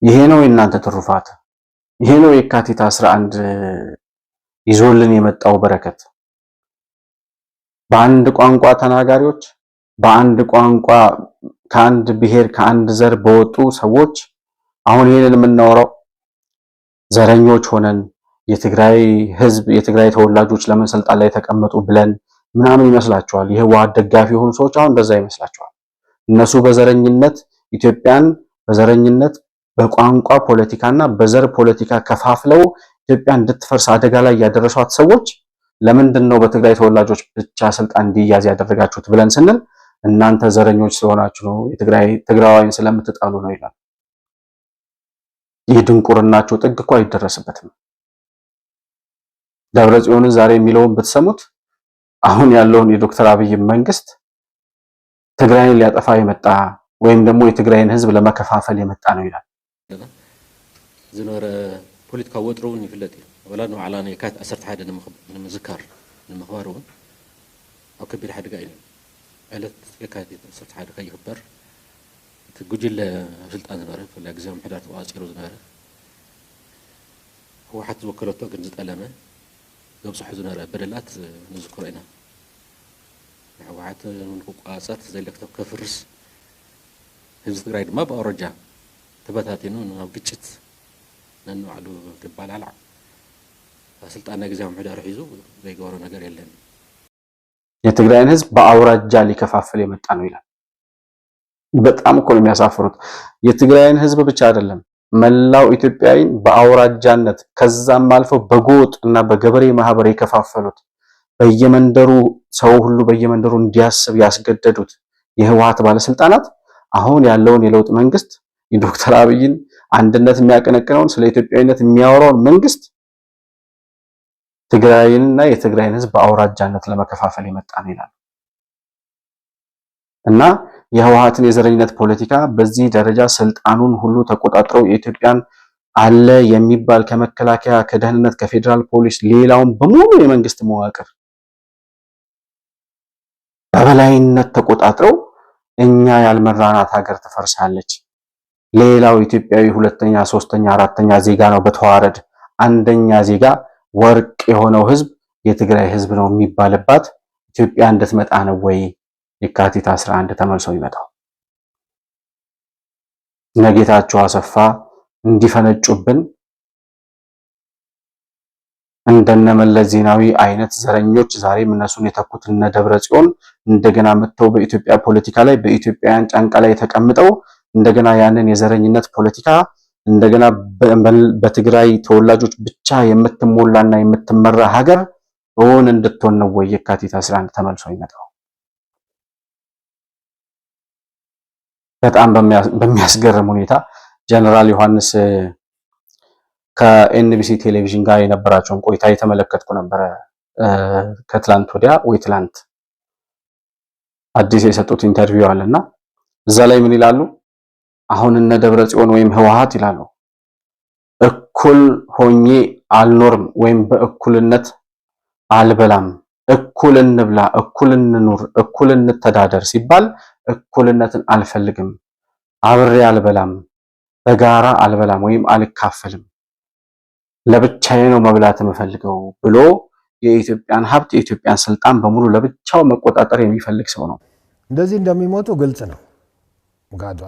ይሄ ነው የእናንተ ትሩፋት። ይሄ ነው የካቲት 11 ይዞልን የመጣው በረከት። በአንድ ቋንቋ ተናጋሪዎች፣ በአንድ ቋንቋ ከአንድ ብሔር ከአንድ ዘር በወጡ ሰዎች አሁን ይሄንን የምናወራው ዘረኞች ሆነን የትግራይ ህዝብ የትግራይ ተወላጆች ለምን ስልጣን ላይ ተቀመጡ ብለን ምናምን ይመስላችኋል። የህወሓት ደጋፊ የሆኑ ሰዎች አሁን እንደዛ ይመስላችኋል። እነሱ በዘረኝነት ኢትዮጵያን በዘረኝነት በቋንቋ ፖለቲካና በዘር ፖለቲካ ከፋፍለው ኢትዮጵያ እንድትፈርስ አደጋ ላይ ያደረሷት ሰዎች ለምንድን ነው በትግራይ ተወላጆች ብቻ ስልጣን እንዲያዝ ያደረጋችሁት ብለን ስንል እናንተ ዘረኞች ስለሆናችሁ ነው፣ ትግራዋይን ስለምትጣሉ ነው ይላል። ይህ ድንቁርናቸው ጥግ እኮ አይደረስበትም። ደብረጽዮንን ዛሬ የሚለውን ብትሰሙት አሁን ያለውን የዶክተር አብይ መንግስት ትግራይን ሊያጠፋ የመጣ ወይም ደግሞ የትግራይን ህዝብ ለመከፋፈል የመጣ ነው ይላል። ዝነበረ ፖለቲካ ወጥሮውን ይፍለጥ እዩ ወላ ነው ዓላና የካቲት 11 ንምዝካር ንምኽባር እውን ኣብ ከቢድ ሓደጋ እዩ ዕለት የካቲት 11 ከይኽበር እቲ ጉጅለ ኣብ ስልጣን ዝነበረ ብፍላይ ግዜያዊ ምሕዳር ተዋፂሩ ዝነበረ ህወሓት ዝወከለቶ ግን ዝጠለመ ዘብፅሑ ዝነበረ በደላት ንዝክሮ ኢና። ህወሓት ንክቋፀር ዘይለክተብ ከፍርስ ህዝቢ ትግራይ ድማ ብኣውረጃ ተበታቲኑ ናብ ግጭት ነንባዕሉ ክባላልዕ ስልጣን ናይ ግዜያዊ ምሕዳር ሒዙ ዘይገበሮ ነገር የለን። የትግራይን ህዝብ በአውራጃ ሊከፋፍል የመጣ ነው ይላል። በጣም እኮ ነው የሚያሳፍሩት። የትግራይን ህዝብ ብቻ አይደለም መላው ኢትዮጵያዊን በአውራጃነት ከዛም አልፈው በጎጥ እና በገበሬ ማህበር የከፋፈሉት በየመንደሩ ሰው ሁሉ በየመንደሩ እንዲያስብ ያስገደዱት የህወሓት ባለስልጣናት አሁን ያለውን የለውጥ መንግስት የዶክተር አብይን አንድነት የሚያቀነቅነውን ስለ ኢትዮጵያዊነት የሚያወራውን መንግስት ትግራይንና የትግራይን ህዝብ በአውራጃነት ለመከፋፈል የመጣ ነው ይላል። እና የህወሓትን የዘረኝነት ፖለቲካ በዚህ ደረጃ ስልጣኑን ሁሉ ተቆጣጥረው የኢትዮጵያን አለ የሚባል ከመከላከያ ከደህንነት ከፌዴራል ፖሊስ ሌላውን በሙሉ የመንግስት መዋቅር በበላይነት ተቆጣጥረው እኛ ያልመራናት ሀገር ትፈርሳለች፣ ሌላው ኢትዮጵያዊ ሁለተኛ ሶስተኛ አራተኛ ዜጋ ነው በተዋረድ አንደኛ ዜጋ ወርቅ የሆነው ህዝብ የትግራይ ህዝብ ነው የሚባልባት ኢትዮጵያ እንድትመጣ ነው ወይ የካቲት 11 ተመልሶ ይመጣው? ነጌታቸው አሰፋ እንዲፈነጩብን እንደነመለስ ዜናዊ አይነት ዘረኞች ዛሬም እነሱን የተኩት እነ ደብረጽዮን እንደገና መጥተው በኢትዮጵያ ፖለቲካ ላይ በኢትዮጵያውያን ጫንቃ ላይ ተቀምጠው እንደገና ያንን የዘረኝነት ፖለቲካ እንደገና በትግራይ ተወላጆች ብቻ የምትሞላና የምትመራ ሀገር እውን እንድትሆን ነው ወይ የካቲት 11 ተመልሶ ይመጣው? በጣም በሚያስገርም ሁኔታ ጀነራል ዮሐንስ ከኤንቢሲ ቴሌቪዥን ጋር የነበራቸውን ቆይታ የተመለከትኩ ነበር። ከትላንት ወዲያ ወይ ትላንት አዲስ የሰጡት ኢንተርቪው አለና እዛ ላይ ምን ይላሉ? አሁን እነ ደብረጽዮን ወይም ህወሓት ይላሉ እኩል ሆኜ አልኖርም ወይም በእኩልነት አልበላም፣ እኩል እንብላ፣ እኩል እንኑር፣ እኩል እንተዳደር ሲባል እኩልነትን አልፈልግም፣ አብሬ አልበላም፣ በጋራ አልበላም ወይም አልካፈልም፣ ለብቻዬ ነው መብላት የምፈልገው ብሎ የኢትዮጵያን ሀብት የኢትዮጵያን ስልጣን በሙሉ ለብቻው መቆጣጠር የሚፈልግ ሰው ነው። እንደዚህ እንደሚሞቱ ግልጽ ነው። ጋዶ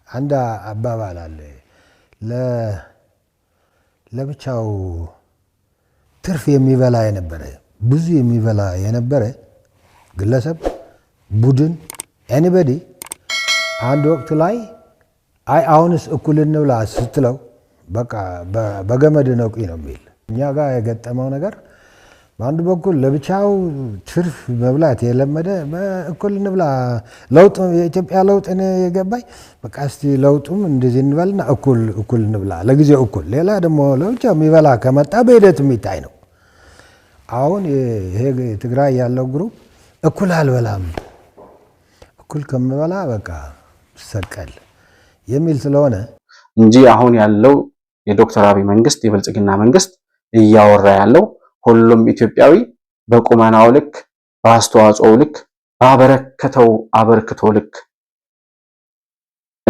አንድ አባባል አለ። ለብቻው ትርፍ የሚበላ የነበረ ብዙ የሚበላ የነበረ ግለሰብ፣ ቡድን፣ ኤኒበዲ አንድ ወቅት ላይ አይ አሁንስ እኩል እንብላ ስትለው በቃ በገመድ ነውቂ ነው የሚል። እኛ ጋር የገጠመው ነገር በአንድ በኩል ለብቻው ትርፍ መብላት የለመደ እኩል እንብላ ለውጥ የኢትዮጵያ ለውጥ የገባኝ በቃ እስቲ ለውጡም እንደዚህ እንበልና እኩል እንብላ ለጊዜው እኩል፣ ሌላ ደግሞ ለብቻው የሚበላ ከመጣ በሂደት የሚታይ ነው። አሁን ይሄ ትግራይ ያለው ግሩፕ እኩል አልበላም፣ እኩል ከምበላ በቃ ሰቀል የሚል ስለሆነ እንጂ አሁን ያለው የዶክተር አብይ መንግስት የብልጽግና መንግስት እያወራ ያለው ሁሉም ኢትዮጵያዊ በቁመናው ልክ በአስተዋጽኦው ልክ ባበረከተው አበርክቶ ልክ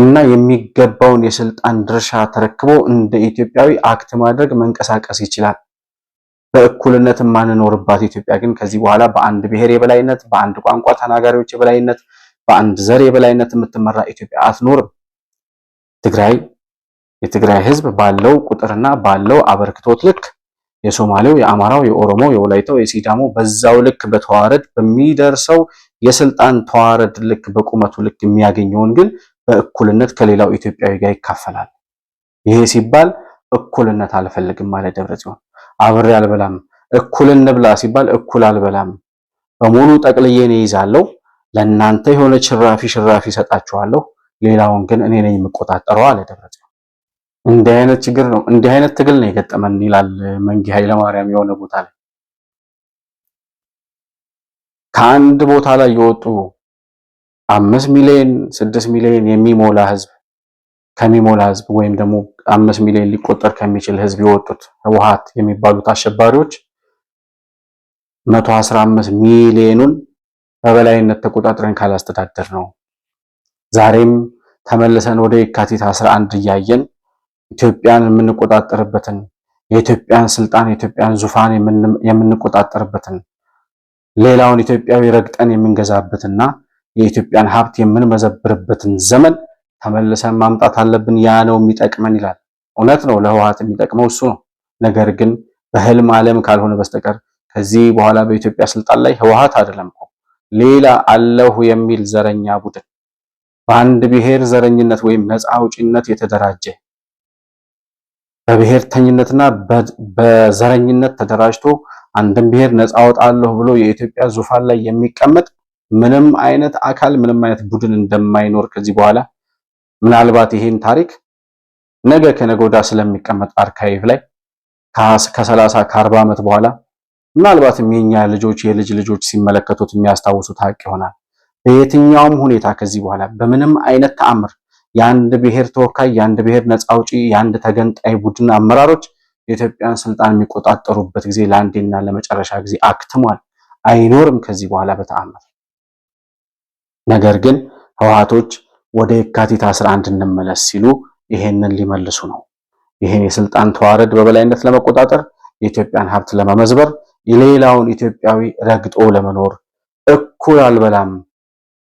እና የሚገባውን የስልጣን ድርሻ ተረክቦ እንደ ኢትዮጵያዊ አክት ማድረግ መንቀሳቀስ ይችላል። በእኩልነት ማንኖርባት ኢትዮጵያ ግን ከዚህ በኋላ በአንድ ብሔር የበላይነት፣ በአንድ ቋንቋ ተናጋሪዎች የበላይነት፣ በአንድ ዘር የበላይነት የምትመራ ኢትዮጵያ አትኖርም። የትግራይ ህዝብ ባለው ቁጥርና ባለው አበርክቶት ልክ የሶማሌው፣ የአማራው፣ የኦሮሞ፣ የወላይታው፣ የሲዳሞ በዛው ልክ በተዋረድ በሚደርሰው የስልጣን ተዋረድ ልክ በቁመቱ ልክ የሚያገኘውን ግን በእኩልነት ከሌላው ኢትዮጵያዊ ጋር ይካፈላል። ይሄ ሲባል እኩልነት አልፈልግም ማለት ደብረጽዮን አብሬ አልበላም፣ እኩል እንብላ ሲባል እኩል አልበላም፣ በሙሉ ጠቅልዬን ይይዛለሁ፣ ለእናንተ የሆነ ሽራፊ ሰጣችኋለሁ፣ ሌላውን ግን እኔ ነኝ የምቆጣጠረው አለ ደብረጽዮን። እንዲህ አይነት ችግር ነው፣ እንዲህ አይነት ትግል ነው የገጠመን ይላል መንጌ ኃይለማርያም የሆነ ቦታ ላይ። ከአንድ ቦታ ላይ የወጡ 5 ሚሊዮን 6 ሚሊዮን የሚሞላ ህዝብ ከሚሞላ ህዝብ ወይም ደግሞ 5 ሚሊዮን ሊቆጠር ከሚችል ህዝብ የወጡት ህወሓት የሚባሉት አሸባሪዎች 115 ሚሊዮኑን በበላይነት ተቆጣጥረን ካላስተዳደር ነው ዛሬም ተመልሰን ወደ የካቲት 11 እያየን ኢትዮጵያን የምንቆጣጠርበትን የኢትዮጵያን ስልጣን የኢትዮጵያን ዙፋን የምንቆጣጠርበትን ሌላውን ኢትዮጵያዊ ረግጠን የምንገዛበትና የኢትዮጵያን ሀብት የምንመዘብርበትን ዘመን ተመልሰን ማምጣት አለብን። ያ ነው የሚጠቅመን ይላል። እውነት ነው፣ ለህወሓት የሚጠቅመው እሱ ነው። ነገር ግን በህልም ዓለም ካልሆነ በስተቀር ከዚህ በኋላ በኢትዮጵያ ስልጣን ላይ ህወሓት አይደለም እኮ ሌላ አለሁ የሚል ዘረኛ ቡድን በአንድ ብሔር ዘረኝነት ወይም ነፃ አውጪነት የተደራጀ በብሔርተኝነትና በዘረኝነት ተደራጅቶ አንድን ብሔር ነፃ አወጣለሁ ብሎ የኢትዮጵያ ዙፋን ላይ የሚቀመጥ ምንም አይነት አካል ምንም አይነት ቡድን እንደማይኖር ከዚህ በኋላ ምናልባት ይሄን ታሪክ ነገ ከነገ ወዲያ ስለሚቀመጥ አርካይቭ ላይ ከ30 ከ40 ዓመት በኋላ ምናልባትም የኛ ልጆች የልጅ ልጆች ሲመለከቱት የሚያስታውሱት ሀቅ ይሆናል። በየትኛውም ሁኔታ ከዚህ በኋላ በምንም አይነት ተአምር የአንድ ብሔር ተወካይ፣ የአንድ ብሔር ነፃ አውጪ፣ የአንድ ተገንጣይ ቡድን አመራሮች የኢትዮጵያን ስልጣን የሚቆጣጠሩበት ጊዜ ለአንዴና ለመጨረሻ ጊዜ አክትሟል። አይኖርም ከዚህ በኋላ በተአምር። ነገር ግን ህወሓቶች ወደ የካቲት 11 እንመለስ ሲሉ ይሄንን ሊመልሱ ነው። ይሄን የስልጣን ተዋረድ በበላይነት ለመቆጣጠር፣ የኢትዮጵያን ሀብት ለመመዝበር፣ የሌላውን ኢትዮጵያዊ ረግጦ ለመኖር፣ እኩል አልበላም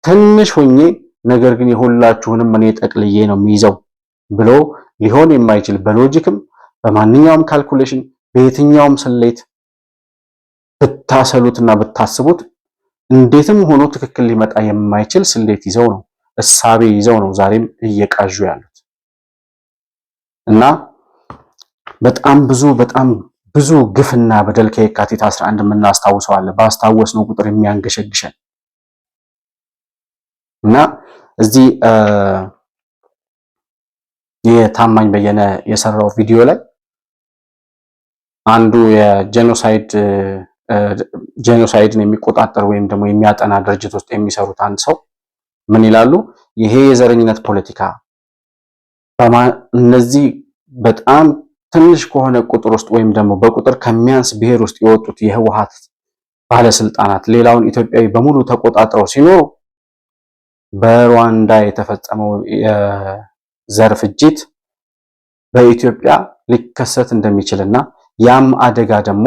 ትንሽ ሆኜ ነገር ግን የሁላችሁንም እኔ ጠቅልዬ ነው የሚይዘው ብሎ ሊሆን የማይችል በሎጂክም በማንኛውም ካልኩሌሽን በየትኛውም ስሌት ብታሰሉትና ብታስቡት እንዴትም ሆኖ ትክክል ሊመጣ የማይችል ስሌት ይዘው ነው እሳቤ ይዘው ነው ዛሬም እየቃዡ ያሉት እና በጣም ብዙ ግፍና በደል ከየካቲት 11 የምናስታውሰው አለ። ባስታወስነው ቁጥር የሚያንገሸግሸን እና እዚህ የታማኝ በየነ የሰራው ቪዲዮ ላይ አንዱ ጄኖሳይድን የሚቆጣጠር ወይም ደግሞ የሚያጠና ድርጅት ውስጥ የሚሰሩት አንድ ሰው ምን ይላሉ? ይሄ የዘረኝነት ፖለቲካ እነዚህ በጣም ትንሽ ከሆነ ቁጥር ውስጥ ወይም ደግሞ በቁጥር ከሚያንስ ብሔር ውስጥ የወጡት የህወሓት ባለስልጣናት ሌላውን ኢትዮጵያዊ በሙሉ ተቆጣጥረው ሲኖሩ በሩዋንዳ የተፈጸመው የዘር ፍጅት በኢትዮጵያ ሊከሰት እንደሚችልና ያም አደጋ ደግሞ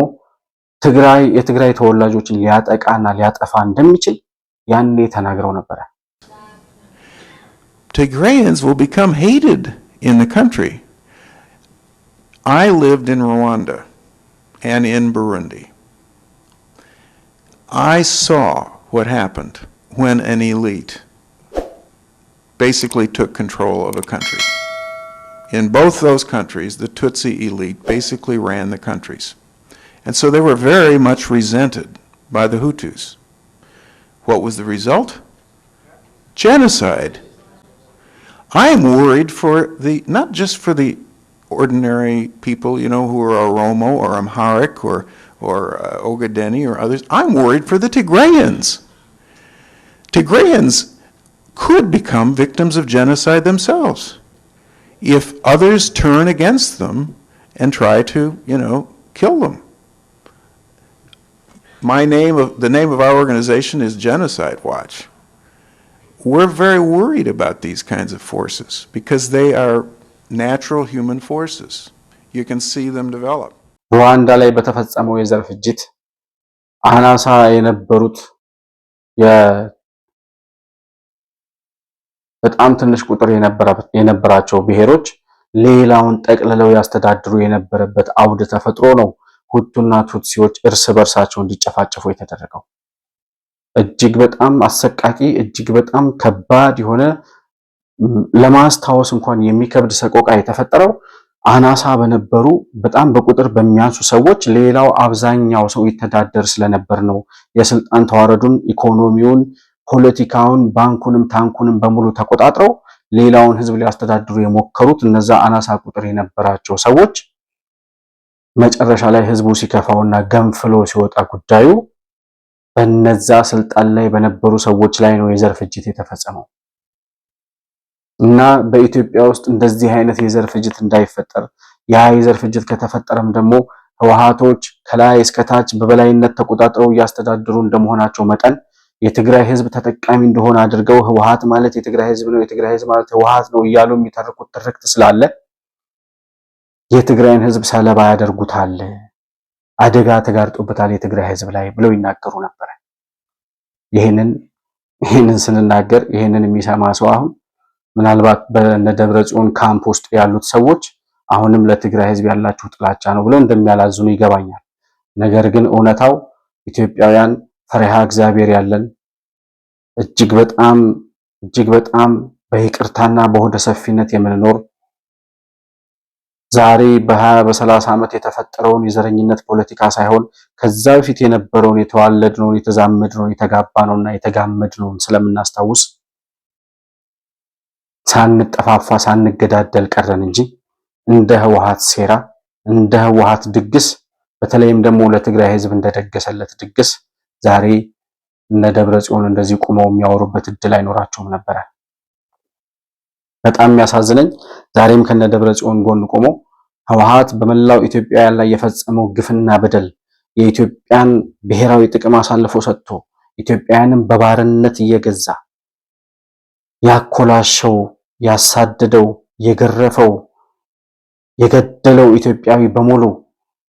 የትግራይ ተወላጆችን ሊያጠቃና ሊያጠፋ እንደሚችል ያኔ ተናግረው ነበር። Tigrayans will become hated in the country. I lived in Rwanda and in Burundi. I saw what happened when an elite basically took control of a country. In both those countries, the Tutsi elite basically ran the countries. And so they were very much resented by the Hutus. What was the result? Genocide. I am worried for not just for the ordinary people, you know, who are Oromo or Amharic or Ogaden or others. I'm worried for the Tigrayans. Tigrayans could become victims of genocide themselves if others turn against them and try to, you know, kill them. The name of our organization is Genocide Watch. we're very worried about these kinds of forces because they are natural human forces. You can see them develop. ሩዋንዳ ላይ በተፈጸመው የዘር ፍጅት አናሳ የነበሩት በጣም ትንሽ ቁጥር የነበራቸው ብሔሮች ሌላውን ጠቅልለው ያስተዳድሩ የነበረበት አውድ ተፈጥሮ ነው ሁቱና ቱትሲዎች እርስ በርሳቸው እንዲጨፋጨፉ የተደረገው። እጅግ በጣም አሰቃቂ እጅግ በጣም ከባድ የሆነ ለማስታወስ እንኳን የሚከብድ ሰቆቃ የተፈጠረው አናሳ በነበሩ በጣም በቁጥር በሚያንሱ ሰዎች ሌላው አብዛኛው ሰው ይተዳደር ስለነበር ነው። የስልጣን ተዋረዱን፣ ኢኮኖሚውን፣ ፖለቲካውን፣ ባንኩንም ታንኩንም በሙሉ ተቆጣጥረው ሌላውን ህዝብ ሊያስተዳድሩ የሞከሩት እነዛ አናሳ ቁጥር የነበራቸው ሰዎች መጨረሻ ላይ ህዝቡ ሲከፋውና ገንፍሎ ሲወጣ ጉዳዩ በነዛ ስልጣን ላይ በነበሩ ሰዎች ላይ ነው የዘር ፍጅት የተፈጸመው። እና በኢትዮጵያ ውስጥ እንደዚህ አይነት የዘር ፍጅት እንዳይፈጠር ያ የዘር ፍጅት ከተፈጠረም ደግሞ ህወሓቶች ከላይ እስከ ታች በበላይነት ተቆጣጥረው እያስተዳደሩ እንደመሆናቸው መጠን የትግራይ ህዝብ ተጠቃሚ እንደሆነ አድርገው ህወሓት ማለት የትግራይ ህዝብ ነው፣ የትግራይ ህዝብ ማለት ህወሓት ነው እያሉ የሚተርኩት ትርክት ስላለ የትግራይን ህዝብ ሰለባ ያደርጉታል፣ አደጋ ተጋርጦበታል የትግራይ ህዝብ ላይ ብለው ይናገሩ ነበር። ይሄንን ስንናገር ይሄንን የሚሰማ ሰው አሁን ምናልባት በነደብረ ጽዮን ካምፕ ውስጥ ያሉት ሰዎች አሁንም ለትግራይ ህዝብ ያላችሁ ጥላቻ ነው ብለው እንደሚያላዝኑ ይገባኛል። ነገር ግን እውነታው ኢትዮጵያውያን ፈሪሃ እግዚአብሔር ያለን እጅግ በጣም በይቅርታና በሆደ ሰፊነት የምንኖር ዛሬ በ20 በ30 ዓመት የተፈጠረውን የዘረኝነት ፖለቲካ ሳይሆን ከዛ በፊት የነበረውን የተዋለድነውን የተዛመድነውን የተጋባነውና የተጋመድነውን ስለምናስታውስ ሳንጠፋፋ ሳንገዳደል ቀረን እንጂ እንደ ህወሓት ሴራ እንደ ህወሓት ድግስ በተለይም ደግሞ ለትግራይ ህዝብ እንደደገሰለት ድግስ ዛሬ እነ ደብረ ጽዮን እንደዚህ ቆመው የሚያወሩበት እድል አይኖራቸውም ነበር። በጣም የሚያሳዝነኝ ዛሬም ከነ ደብረ ጽዮን ጎን ቆሞ ህወሓት በመላው ኢትዮጵያውያን ላይ የፈጸመው ግፍና በደል የኢትዮጵያን ብሔራዊ ጥቅም አሳልፎ ሰጥቶ ኢትዮጵያውያንን በባርነት እየገዛ ያኮላሸው ያሳደደው የገረፈው የገደለው ኢትዮጵያዊ በሙሉ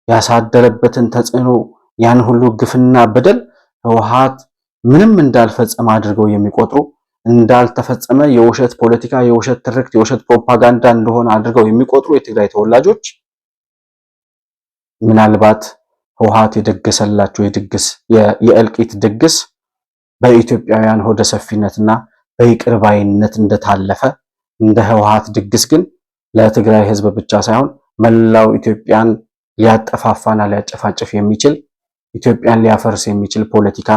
ያሳደረበትን ተጽዕኖ ያን ሁሉ ግፍና በደል ህወሓት ምንም እንዳልፈጸመ አድርገው የሚቆጥሩ እንዳልተፈጸመ የውሸት ፖለቲካ የውሸት ትርክት የውሸት ፕሮፓጋንዳ እንደሆነ አድርገው የሚቆጥሩ የትግራይ ተወላጆች ምናልባት ህወሓት የደገሰላቸው የእልቂት ድግስ በኢትዮጵያውያን ሆደ ሰፊነትና በይቅር ባይነት እንደታለፈ እንደ ህወሓት ድግስ ግን ለትግራይ ህዝብ ብቻ ሳይሆን መላው ኢትዮጵያን ሊያጠፋፋና ሊያጨፋጭፍ የሚችል ኢትዮጵያን ሊያፈርስ የሚችል ፖለቲካ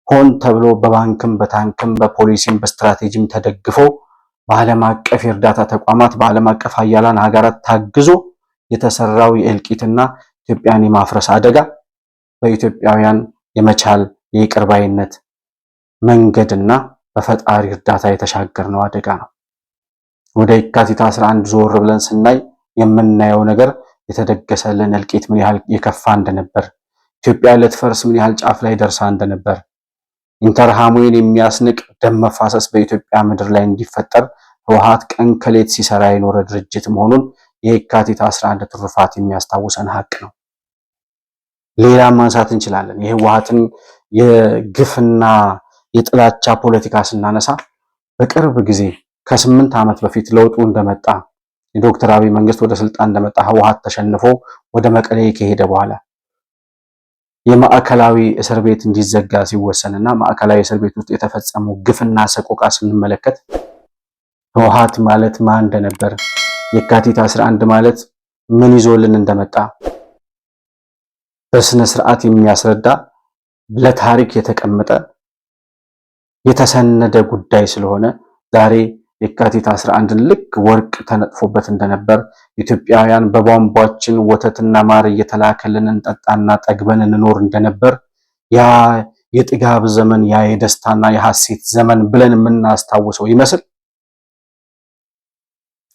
ሆን ተብሎ በባንክም በታንክም በፖሊሲም በስትራቴጂም ተደግፎ በዓለም አቀፍ የእርዳታ ተቋማት በዓለም አቀፍ ሀያላን ሀገራት ታግዞ የተሰራው የእልቂትና ኢትዮጵያን የማፍረስ አደጋ በኢትዮጵያውያን የመቻል የይቅር ባይነት መንገድና በፈጣሪ እርዳታ የተሻገርነው አደጋ ነው። ወደ የካቲት 11 ዞር ብለን ስናይ የምናየው ነገር የተደገሰልን እልቂት ምን ያህል የከፋ እንደነበር፣ ኢትዮጵያ ልትፈርስ ምን ያህል ጫፍ ላይ ደርሳ እንደነበር፣ ኢንተርሃሙን የሚያስንቅ ደም መፋሰስ በኢትዮጵያ ምድር ላይ እንዲፈጠር ህወሓት ቀን ከሌት ሲሰራ የኖረ ድርጅት መሆኑን የካቲት 11 ትሩፋት የሚያስታውሰን ሀቅ ነው። ሌላ ማንሳት እንችላለን። የህወሓትን የግፍና የጥላቻ ፖለቲካ ስናነሳ በቅርብ ጊዜ ከ8 ዓመት በፊት ለውጡ እንደመጣ የዶክተር አብይ መንግስት ወደ ስልጣን እንደመጣ ህወሓት ተሸንፎ ወደ መቀሌ ከሄደ በኋላ የማዕከላዊ እስር ቤት እንዲዘጋ ሲወሰንና ማዕከላዊ እስር ቤት ውስጥ የተፈጸሙ ግፍና ሰቆቃ ስንመለከት ህወሓት ማለት ማን እንደነበር የካቲት 11 ማለት ምን ይዞልን እንደመጣ በስነ ስርዓት የሚያስረዳ ለታሪክ የተቀመጠ የተሰነደ ጉዳይ ስለሆነ ዛሬ የካቲት 11 ልክ ወርቅ ተነጥፎበት እንደነበር ኢትዮጵያውያን በቧንቧችን ወተትና ማር እየተላከልን እንጠጣና ጠግበን እንኖር እንደነበር ያ የጥጋብ ዘመን ያ የደስታና የሐሴት ዘመን ብለን የምናስታውሰው ይመስል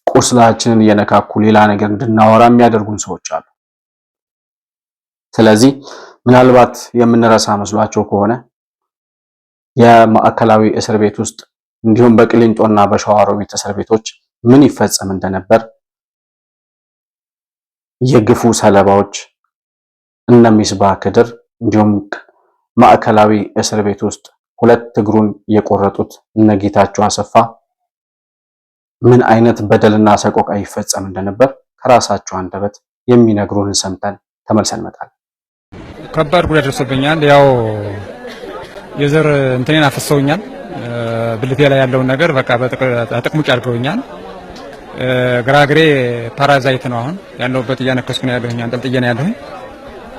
ቁስላችንን እየነካኩ ሌላ ነገር እንድናወራ የሚያደርጉን ሰዎች አሉ። ስለዚህ ምናልባት የምንረሳ መስሏቸው ከሆነ የማዕከላዊ እስር ቤት ውስጥ እንዲሁም በቅሊንጦና በሸዋሮቢት እስር ቤቶች ምን ይፈጸም እንደነበር የግፉ ሰለባዎች እነ ሚስባህ ክድር እንዲሁም ማዕከላዊ እስር ቤት ውስጥ ሁለት እግሩን የቆረጡት እነ ጌታቸው አሰፋ ምን አይነት በደልና ሰቆቃ ይፈጸም እንደነበር ከራሳቸው አንደበት የሚነግሩን ሰምተን ተመልሰን መጣል። ከባድ ጉዳት ደርሶብኛል። ያው የዘር እንትኔን አፍሰውኛል። ብልቴ ላይ ያለውን ነገር በቃ በጥቅሙጭ አድርገውኛል። ግራግሬ ፓራዛይት ነው። አሁን ያለውበት እያነከስኩ ነው ያለሁኝ፣ አንጠልጥዬ ነው ያለሁኝ።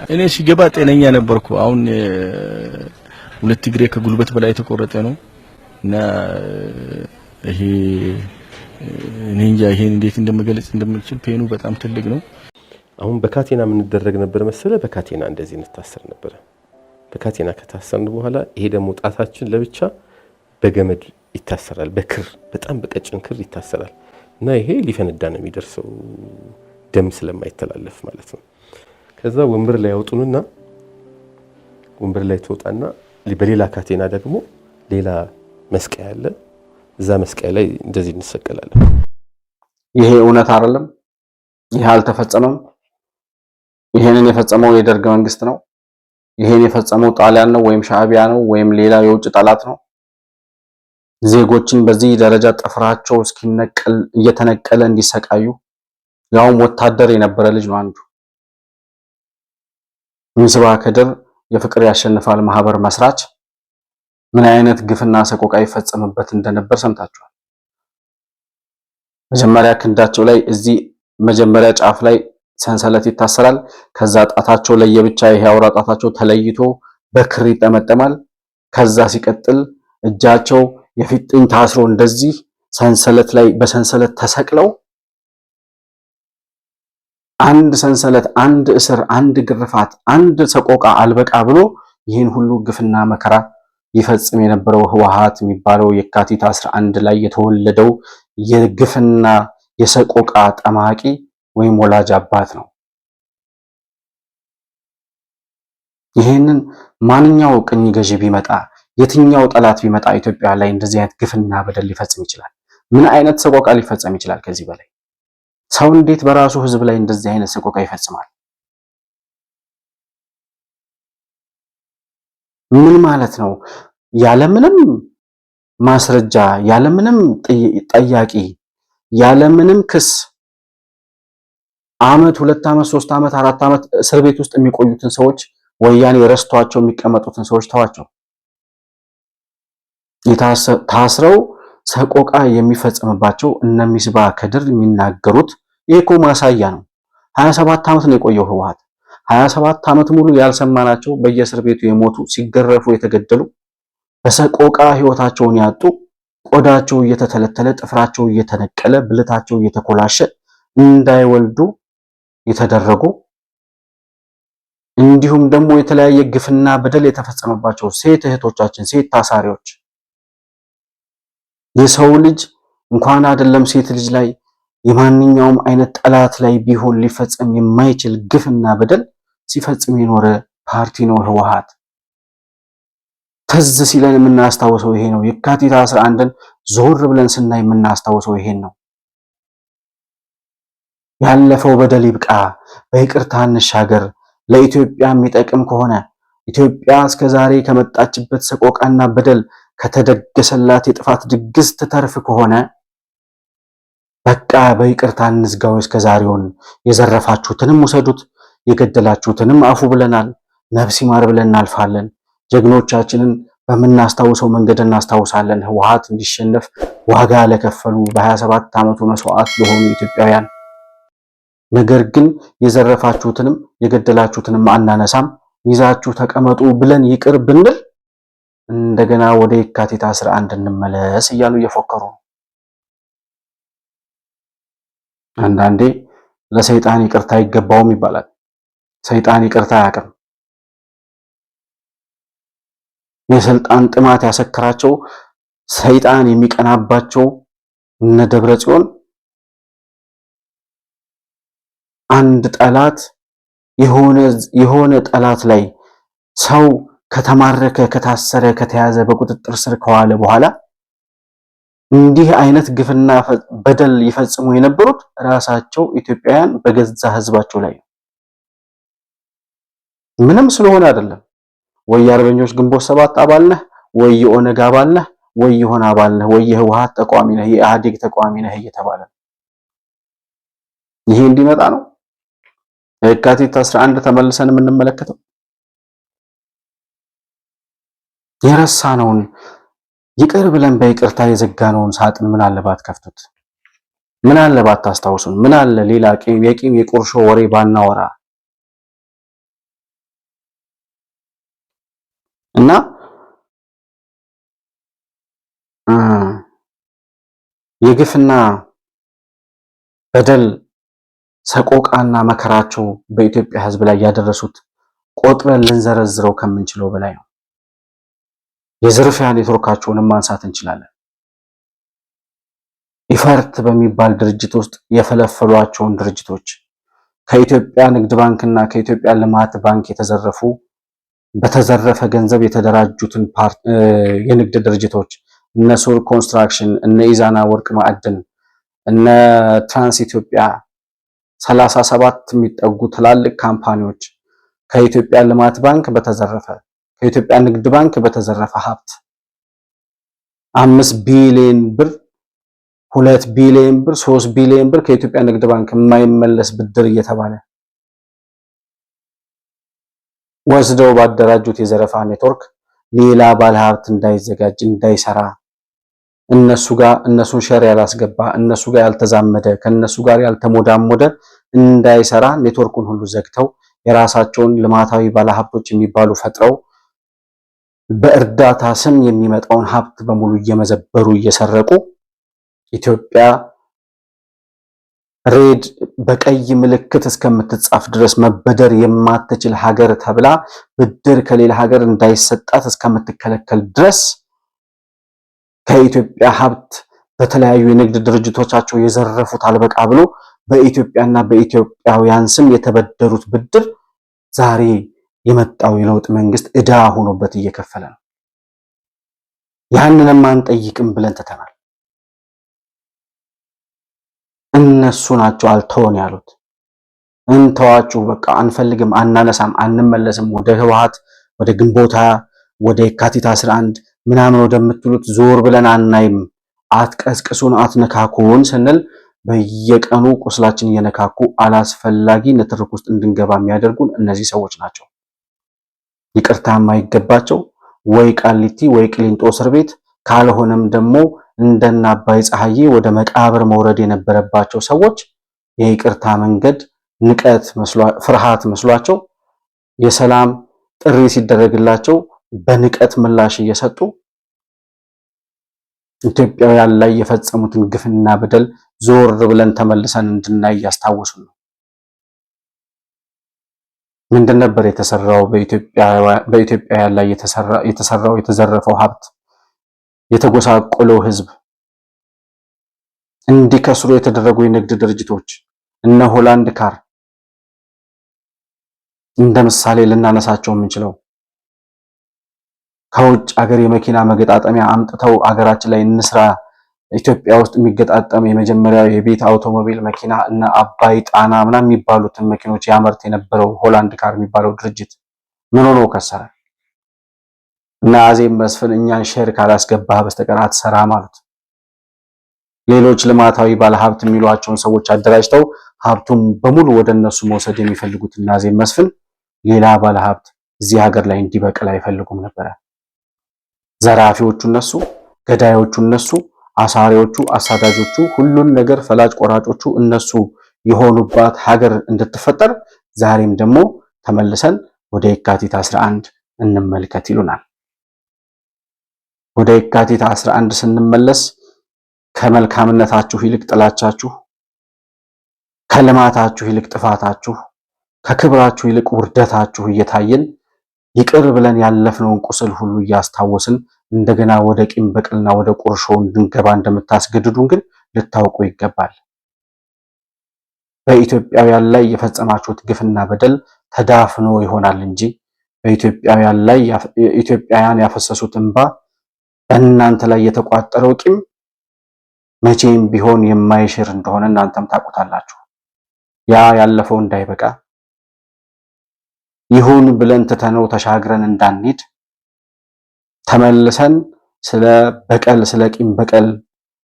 እኔ ሲገባ ጤነኛ ነበርኩ። አሁን ሁለት እግሬ ከጉልበት በላይ የተቆረጠ ነው እና ይሄ እኔ እንጃ ይሄን እንዴት እንደምገልጽ እንደምችል ፔኑ በጣም ትልቅ ነው። አሁን በካቴና ምን ደረግ ነበር መሰለ? በካቴና እንደዚህ እንታሰር ነበር። በካቴና ከታሰርን በኋላ ይሄ ደግሞ ጣታችን ለብቻ በገመድ ይታሰራል፣ በክር በጣም በቀጭን ክር ይታሰራል እና ይሄ ሊፈነዳ ነው የሚደርሰው ደም ስለማይተላለፍ ማለት ነው። ከዛ ወንበር ላይ ያወጡንና ወንበር ላይ ተወጣና በሌላ ካቴና ደግሞ ሌላ መስቀያ አለ። እዛ መስቀያ ላይ እንደዚህ እንሰቀላለን። ይሄ እውነት አይደለም። ይሄ አልተፈጸመም። ይሄንን የፈጸመው የደርግ መንግስት ነው። ይሄን የፈጸመው ጣሊያን ነው ወይም ሻዕቢያ ነው ወይም ሌላ የውጭ ጠላት ነው። ዜጎችን በዚህ ደረጃ ጥፍራቸው እስኪነቀል እየተነቀለ እንዲሰቃዩ ያውም ወታደር የነበረ ልጅ ነው አንዱ። ሚስባህ ክድር የፍቅር ያሸንፋል ማህበር መስራች ምን አይነት ግፍና ሰቆቃ ይፈጸምበት እንደነበር ሰምታችኋል። መጀመሪያ ክንዳቸው ላይ እዚህ መጀመሪያ ጫፍ ላይ ሰንሰለት ይታሰራል። ከዛ ጣታቸው ላይ የብቻ ይሄ አውራ ጣታቸው ተለይቶ በክር ይጠመጠማል። ከዛ ሲቀጥል እጃቸው የፊጥኝ ታስሮ እንደዚህ ሰንሰለት ላይ በሰንሰለት ተሰቅለው አንድ ሰንሰለት፣ አንድ እስር፣ አንድ ግርፋት፣ አንድ ሰቆቃ አልበቃ ብሎ ይህን ሁሉ ግፍና መከራ ይፈጽም የነበረው ህወሓት የሚባለው የካቲት 11 ላይ የተወለደው የግፍና የሰቆቃ ጠማቂ ወይም ወላጅ አባት ነው። ይህንን ማንኛው ቅኝ ገዢ ቢመጣ የትኛው ጠላት ቢመጣ ኢትዮጵያ ላይ እንደዚህ አይነት ግፍና በደል ሊፈጽም ይችላል? ምን አይነት ሰቆቃ ሊፈጽም ይችላል? ከዚህ በላይ ሰው እንዴት በራሱ ህዝብ ላይ እንደዚህ አይነት ሰቆቃ ይፈጽማል? ምን ማለት ነው? ያለምንም ማስረጃ፣ ያለምንም ጠያቂ፣ ያለምንም ክስ ዓመት፣ 2 ዓመት፣ 3 ዓመት፣ 4 ዓመት እስር ቤት ውስጥ የሚቆዩትን ሰዎች ወያኔ ረስቷቸው የሚቀመጡትን ሰዎች ተዋቸው። ታስረው ሰቆቃ የሚፈጽምባቸው እነ ሚስባህ ክድር የሚናገሩት ይሄ እኮ ማሳያ ነው። 27 ዓመት ነው የቆየው ህወሓት። 27 ዓመት ሙሉ ያልሰማናቸው በየእስር ቤቱ የሞቱ ሲገረፉ የተገደሉ በሰቆቃ ህይወታቸውን ያጡ ቆዳቸው እየተተለተለ ጥፍራቸው እየተነቀለ ብልታቸው እየተኮላሸ እንዳይወልዱ የተደረጉ እንዲሁም ደግሞ የተለያየ ግፍና በደል የተፈጸመባቸው ሴት እህቶቻችን፣ ሴት ታሳሪዎች የሰው ልጅ እንኳን አይደለም ሴት ልጅ ላይ የማንኛውም አይነት ጠላት ላይ ቢሆን ሊፈጸም የማይችል ግፍና በደል ሲፈጽም የኖረ ፓርቲ ነው ህወሓት። ትዝ ሲለን የምናስታውሰው ይሄ ነው። የካቲት 11ን ዞር ብለን ስናይ የምናስታውሰው ይሄን ነው። ያለፈው በደል ይብቃ፣ በይቅርታ እንሻገር፣ ለኢትዮጵያ የሚጠቅም ከሆነ ኢትዮጵያ እስከዛሬ ከመጣችበት ሰቆቃና በደል ከተደገሰላት የጥፋት ድግስ ትተርፍ ከሆነ በቃ በይቅርታ እንዝጋው። እስከዛሬውን የዘረፋችሁትንም ውሰዱት፣ የገደላችሁትንም አፉ ብለናል፣ ነፍስ ይማር ብለን እናልፋለን። ጀግኖቻችንን በምናስታውሰው መንገድ እናስታውሳለን። ህወሓት እንዲሸነፍ ዋጋ ለከፈሉ በ27 ዓመቱ መስዋዕት ለሆኑ ኢትዮጵያውያን። ነገር ግን የዘረፋችሁትንም የገደላችሁትንም አናነሳም፣ ይዛችሁ ተቀመጡ ብለን ይቅር ብንል እንደገና ወደ የካቲት 11 እንመለስ እያሉ እየፎከሩ ነው። አንዳንዴ ለሰይጣን ይቅርታ አይገባውም ይባላል። ሰይጣን ይቅርታ አያውቅም። የስልጣን ጥማት ያሰከራቸው ሰይጣን የሚቀናባቸው እነ ደብረ ጽዮን አንድ ጠላት የሆነ ጠላት ላይ ሰው ከተማረከ፣ ከታሰረ፣ ከተያዘ፣ በቁጥጥር ስር ከዋለ በኋላ እንዲህ አይነት ግፍና በደል ይፈጽሙ የነበሩት ራሳቸው ኢትዮጵያውያን በገዛ ህዝባቸው ላይ ነው። ምንም ስለሆነ አይደለም። ወይ የአርበኞች ግንቦት ሰባት አባል ነህ፣ ወይ የኦነግ አባል ነህ፣ ወይ የሆነ አባል ነህ፣ ወይ የህወሓት ተቋሚ ነህ፣ የኢህአዴግ ተቋሚ ነህ እየተባለ ይሄ እንዲመጣ ነው የካቲት 11 ተመልሰን የምንመለከተው። የረሳነውን ይቅር ብለን በይቅርታ የዘጋነውን ሳጥን ምን አለባት ከፍቱት፣ ምን አለባት ታስታውሱን፣ ምን አለ ሌላ የቂም የቁርሾ ወሬ ባናወራ እና የግፍና በደል ሰቆቃና መከራቸው በኢትዮጵያ ህዝብ ላይ ያደረሱት ቆጥረን ልንዘረዝረው ከምንችለው በላይ ነው። የዝርፊያ ኔትወርካቸውንም ማንሳት እንችላለን። ኢፈርት በሚባል ድርጅት ውስጥ የፈለፈሏቸውን ድርጅቶች ከኢትዮጵያ ንግድ ባንክና ከኢትዮጵያ ልማት ባንክ የተዘረፉ በተዘረፈ ገንዘብ የተደራጁትን የንግድ ድርጅቶች እነ ሱር ኮንስትራክሽን፣ እነ ኢዛና ወርቅ ማዕድን፣ እነ ትራንስ ኢትዮጵያ 37 የሚጠጉ ትላልቅ ካምፓኒዎች ከኢትዮጵያ ልማት ባንክ በተዘረፈ ከኢትዮጵያ ንግድ ባንክ በተዘረፈ ሀብት 5 ቢሊዮን ብር 2 ቢሊዮን ብር 3 ቢሊዮን ብር ከኢትዮጵያ ንግድ ባንክ የማይመለስ ብድር እየተባለ ወስደው ባደራጁት የዘረፋ ኔትወርክ ሌላ ባለሀብት እንዳይዘጋጅ እንዳይሰራ እነሱን ሸር ያላስገባ እነሱ ጋር ያልተዛመደ ከነሱ ጋር ያልተሞዳሞደ እንዳይሰራ ኔትወርኩን ሁሉ ዘግተው የራሳቸውን ልማታዊ ባለሀብቶች የሚባሉ ፈጥረው በእርዳታ ስም የሚመጣውን ሀብት በሙሉ እየመዘበሩ እየሰረቁ ኢትዮጵያ ሬድ በቀይ ምልክት እስከምትጻፍ ድረስ መበደር የማትችል ሀገር ተብላ ብድር ከሌላ ሀገር እንዳይሰጣት እስከምትከለከል ድረስ ከኢትዮጵያ ሀብት በተለያዩ የንግድ ድርጅቶቻቸው የዘረፉት አልበቃ ብሎ በኢትዮጵያና በኢትዮጵያውያን ስም የተበደሩት ብድር ዛሬ የመጣው የለውጥ መንግስት ዕዳ ሆኖበት እየከፈለ ነው። ያንንም አንጠይቅም ብለን ትተናል። እነሱ ናቸው አልተውን ያሉት። እንተዋችሁ በቃ አንፈልግም፣ አናነሳም፣ አንመለስም ወደ ህወሓት ወደ ግንቦት ወደ የካቲት 11 ምናምን ወደምትሉት ዞር ብለን አናይም፣ አትቀስቅሱን፣ አትነካኩን ስንል በየቀኑ ቁስላችን እየነካኩ አላስፈላጊ ንትርክ ውስጥ እንድንገባ የሚያደርጉን እነዚህ ሰዎች ናቸው። ይቅርታ የማይገባቸው ወይ ቃሊቲ ወይ ቅሊንጦ እስር ቤት ካልሆነም ደግሞ እንደና አባይ ፀሐዬ ወደ መቃብር መውረድ የነበረባቸው ሰዎች የይቅርታ መንገድ ንቀት ፍርሃት መስሏቸው የሰላም ጥሪ ሲደረግላቸው በንቀት ምላሽ እየሰጡ ኢትዮጵያውያን ላይ የፈጸሙትን ግፍና በደል ዞር ብለን ተመልሰን እንድናይ ያስታውሱ ነው። ምንድን ነበር የተሰራው? በኢትዮጵያውያን ላይ የተሰራው የተዘረፈው ሀብት፣ የተጎሳቆለው ህዝብ፣ እንዲከስሩ የተደረጉ የንግድ ድርጅቶች እነ ሆላንድ ካር እንደ ምሳሌ ልናነሳቸው የምንችለው ከውጭ ሀገር የመኪና መገጣጠሚያ አምጥተው አገራችን ላይ እንስራ ኢትዮጵያ ውስጥ የሚገጣጠም የመጀመሪያው የቤት አውቶሞቢል መኪና እና አባይ ጣና ምናምን የሚባሉትን መኪኖች ያመርት የነበረው ሆላንድ ካር የሚባለው ድርጅት ምን ሆኖ ከሰረ? እና አዜብ መስፍን እኛን ሼር ካላስገባህ በስተቀር አትሰራ ማለት። ሌሎች ልማታዊ ባለሀብት የሚሏቸውን ሰዎች አደራጅተው ሀብቱን በሙሉ ወደ እነሱ መውሰድ የሚፈልጉት እና አዜብ መስፍን ሌላ ባለሀብት እዚህ ሀገር ላይ እንዲበቅል አይፈልጉም ነበረ። ዘራፊዎቹ እነሱ፣ ገዳዮቹ እነሱ፣ አሳሪዎቹ፣ አሳዳጆቹ፣ ሁሉን ነገር ፈላጭ ቆራጮቹ እነሱ የሆኑባት ሀገር እንድትፈጠር ዛሬም ደግሞ ተመልሰን ወደ የካቲት 11 እንመልከት ይሉናል። ወደ የካቲት 11 ስንመለስ ከመልካምነታችሁ ይልቅ ጥላቻችሁ፣ ከልማታችሁ ይልቅ ጥፋታችሁ፣ ከክብራችሁ ይልቅ ውርደታችሁ እየታየን ይቅር ብለን ያለፍነውን ቁስል ሁሉ እያስታወስን እንደገና ወደ ቂም በቀልና ወደ ቁርሾ እንድንገባ እንደምታስገድዱን ግን ልታውቁ ይገባል። በኢትዮጵያውያን ላይ የፈጸማችሁት ግፍና በደል ተዳፍኖ ይሆናል እንጂ በኢትዮጵያውያን ላይ ኢትዮጵያውያን ያፈሰሱት እንባ በእናንተ ላይ የተቋጠረው ቂም መቼም ቢሆን የማይሽር እንደሆነ እናንተም ታውቁታላችሁ። ያ ያለፈው እንዳይበቃ ይሁን ብለን ትተነው ተሻግረን እንዳንሄድ ተመልሰን ስለ በቀል ስለ ቂም በቀል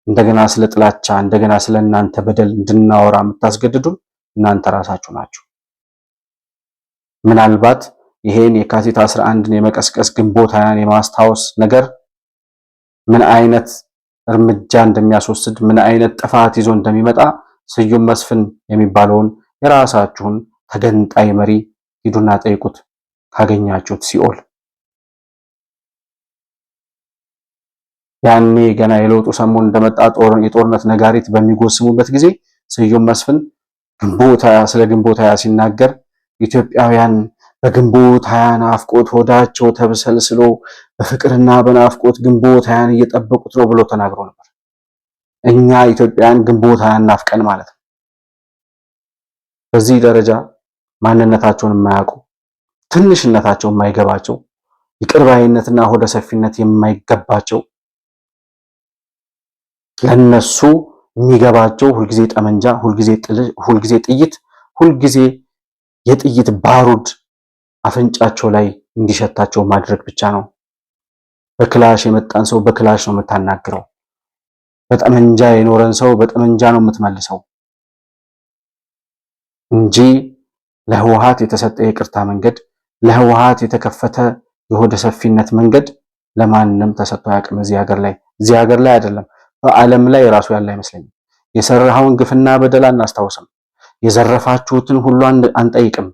እንደገና ስለ ጥላቻ እንደገና ስለ እናንተ በደል እንድናወራ የምታስገድዱን እናንተ ራሳችሁ ናችሁ። ምናልባት ይሄን የካቲት 11ን የመቀስቀስ ግንቦት ሃያን የማስታወስ ነገር ምን አይነት እርምጃ እንደሚያስወስድ ምን አይነት ጥፋት ይዞ እንደሚመጣ ስዩም መስፍን የሚባለውን የራሳችሁን ተገንጣይ መሪ ሂዱና ጠይቁት ካገኛችሁት ሲኦል። ያኔ ገና የለውጡ ሰሞን እንደመጣ የጦርነት ነጋሪት በሚጎስሙበት ጊዜ ስዩም መስፍን ስለ ግንቦት ሃያ ሲናገር ኢትዮጵያውያን በግንቦት ሃያ ናፍቆት ሆዳቸው ተብሰልስሎ በፍቅርና በናፍቆት ግንቦት ሃያን እየጠበቁት ነው ብሎ ተናግሮ ነበር። እኛ ኢትዮጵያውያን ግንቦት ሃያን ናፍቀን ማለት ነው። በዚህ ደረጃ ማንነታቸውን የማያውቁ ትንሽነታቸው የማይገባቸው ይቅር ባይነትና ሆደ ሰፊነት የማይገባቸው ለነሱ የሚገባቸው ሁልጊዜ ጠመንጃ፣ ሁልጊዜ ጥይት፣ ሁልጊዜ የጥይት ባሩድ አፍንጫቸው ላይ እንዲሸታቸው ማድረግ ብቻ ነው። በክላሽ የመጣን ሰው በክላሽ ነው የምታናግረው። በጠመንጃ የኖረን ሰው በጠመንጃ ነው የምትመልሰው እንጂ ለህወሓት የተሰጠ የቅርታ መንገድ፣ ለህወሓት የተከፈተ የሆደ ሰፊነት መንገድ ለማንም ተሰጥቶ አያውቅም። እዚህ ሀገር ላይ አይደለም በዓለም ላይ ራሱ ያለ አይመስለኝም። የሰራኸውን ግፍና በደል አናስታውስም። የዘረፋችሁትን ሁሉ አንጠይቅም።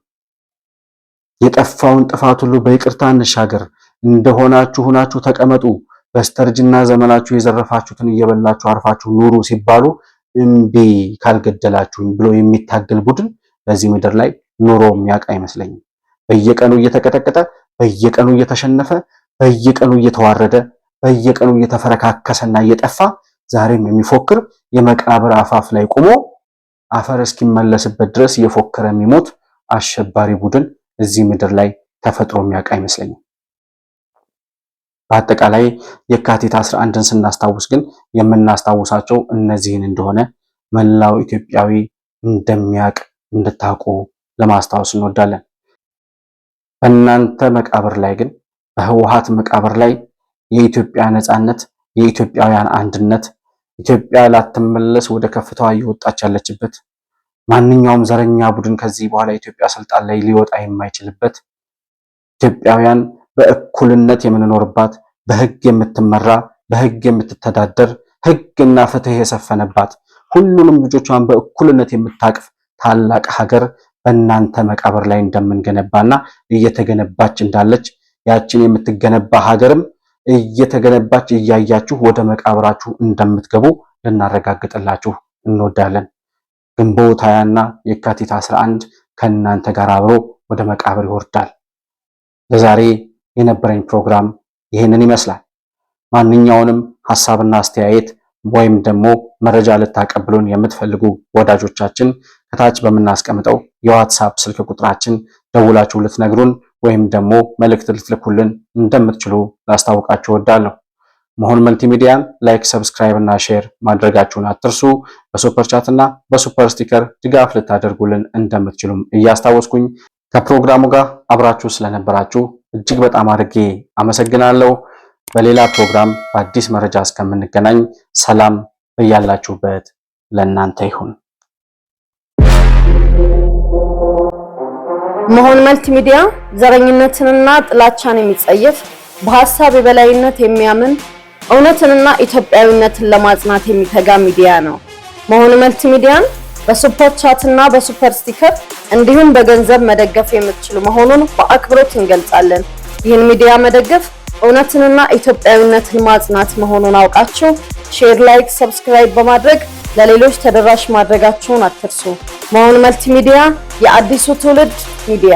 የጠፋውን ጥፋት ሁሉ በይቅርታ እንሻገር። እንደሆናችሁ ሆናችሁ ተቀመጡ። በስተርጅና ዘመናችሁ የዘረፋችሁትን እየበላችሁ አርፋችሁ ኑሩ ሲባሉ እምቢ ካልገደላችሁኝ ብሎ የሚታገል ቡድን በዚህ ምድር ላይ ኑሮ የሚያውቅ አይመስለኝም። በየቀኑ እየተቀጠቀጠ፣ በየቀኑ እየተሸነፈ፣ በየቀኑ እየተዋረደ፣ በየቀኑ እየተፈረካከሰና እየጠፋ ዛሬም የሚፎክር የመቃብር አፋፍ ላይ ቆሞ አፈር እስኪመለስበት ድረስ እየፎከረ የሚሞት አሸባሪ ቡድን እዚህ ምድር ላይ ተፈጥሮ የሚያውቅ አይመስለኝም። በአጠቃላይ የካቲት 11ን ስናስታውስ ግን የምናስታውሳቸው እነዚህን እንደሆነ መላው ኢትዮጵያዊ እንደሚያውቅ እንድታውቁ ለማስታወስ እንወዳለን። በእናንተ መቃብር ላይ ግን በህወሓት መቃብር ላይ የኢትዮጵያ ነጻነት፣ የኢትዮጵያውያን አንድነት፣ ኢትዮጵያ ላትመለስ ወደ ከፍታዋ እየወጣች ያለችበት ማንኛውም ዘረኛ ቡድን ከዚህ በኋላ ኢትዮጵያ ስልጣን ላይ ሊወጣ የማይችልበት ኢትዮጵያውያን በእኩልነት የምንኖርባት በህግ የምትመራ በህግ የምትተዳደር ህግና ፍትህ የሰፈነባት ሁሉንም ልጆቿን በእኩልነት የምታቅፍ ታላቅ ሀገር በእናንተ መቃብር ላይ እንደምንገነባና እየተገነባች እንዳለች ያችን የምትገነባ ሀገርም እየተገነባች እያያችሁ ወደ መቃብራችሁ እንደምትገቡ ልናረጋግጥላችሁ እንወዳለን። ግንቦት ሃያና የካቲት 11 ከእናንተ ጋር አብሮ ወደ መቃብር ይወርዳል። ለዛሬ የነበረኝ ፕሮግራም ይህንን ይመስላል። ማንኛውንም ሐሳብና አስተያየት ወይም ደግሞ መረጃ ልታቀብሉን የምትፈልጉ ወዳጆቻችን ከታች በምናስቀምጠው የዋትስአፕ ስልክ ቁጥራችን ደውላችሁ ልትነግሩን ወይም ደግሞ መልእክት ልትልኩልን እንደምትችሉ ላስታውቃችሁ እወዳለሁ። መሆን መልቲሚዲያን ላይክ፣ ሰብስክራይብ እና ሼር ማድረጋችሁን አትርሱ። በሱፐር ቻት እና በሱፐር ስቲከር ድጋፍ ልታደርጉልን እንደምትችሉም እያስታወስኩኝ ከፕሮግራሙ ጋር አብራችሁ ስለነበራችሁ እጅግ በጣም አድርጌ አመሰግናለሁ። በሌላ ፕሮግራም በአዲስ መረጃ እስከምንገናኝ ሰላም በያላችሁበት ለእናንተ ይሁን። መሆን መልቲሚዲያ ዘረኝነትንና ጥላቻን የሚጸየፍ በሐሳብ የበላይነት የሚያምን እውነትንና ኢትዮጵያዊነትን ለማጽናት የሚተጋ ሚዲያ ነው። መሆን መልቲሚዲያን በሱፐር ቻት እና በሱፐር ስቲከር እንዲሁም በገንዘብ መደገፍ የምትችሉ መሆኑን በአክብሮት እንገልጻለን። ይህን ሚዲያ መደገፍ እውነትንና ኢትዮጵያዊነትን ማጽናት መሆኑን አውቃችሁ ሼር፣ ላይክ፣ ሰብስክራይብ በማድረግ ለሌሎች ተደራሽ ማድረጋችሁን አትርሱ። መሆን መልቲሚዲያ የአዲሱ ትውልድ ሚዲያ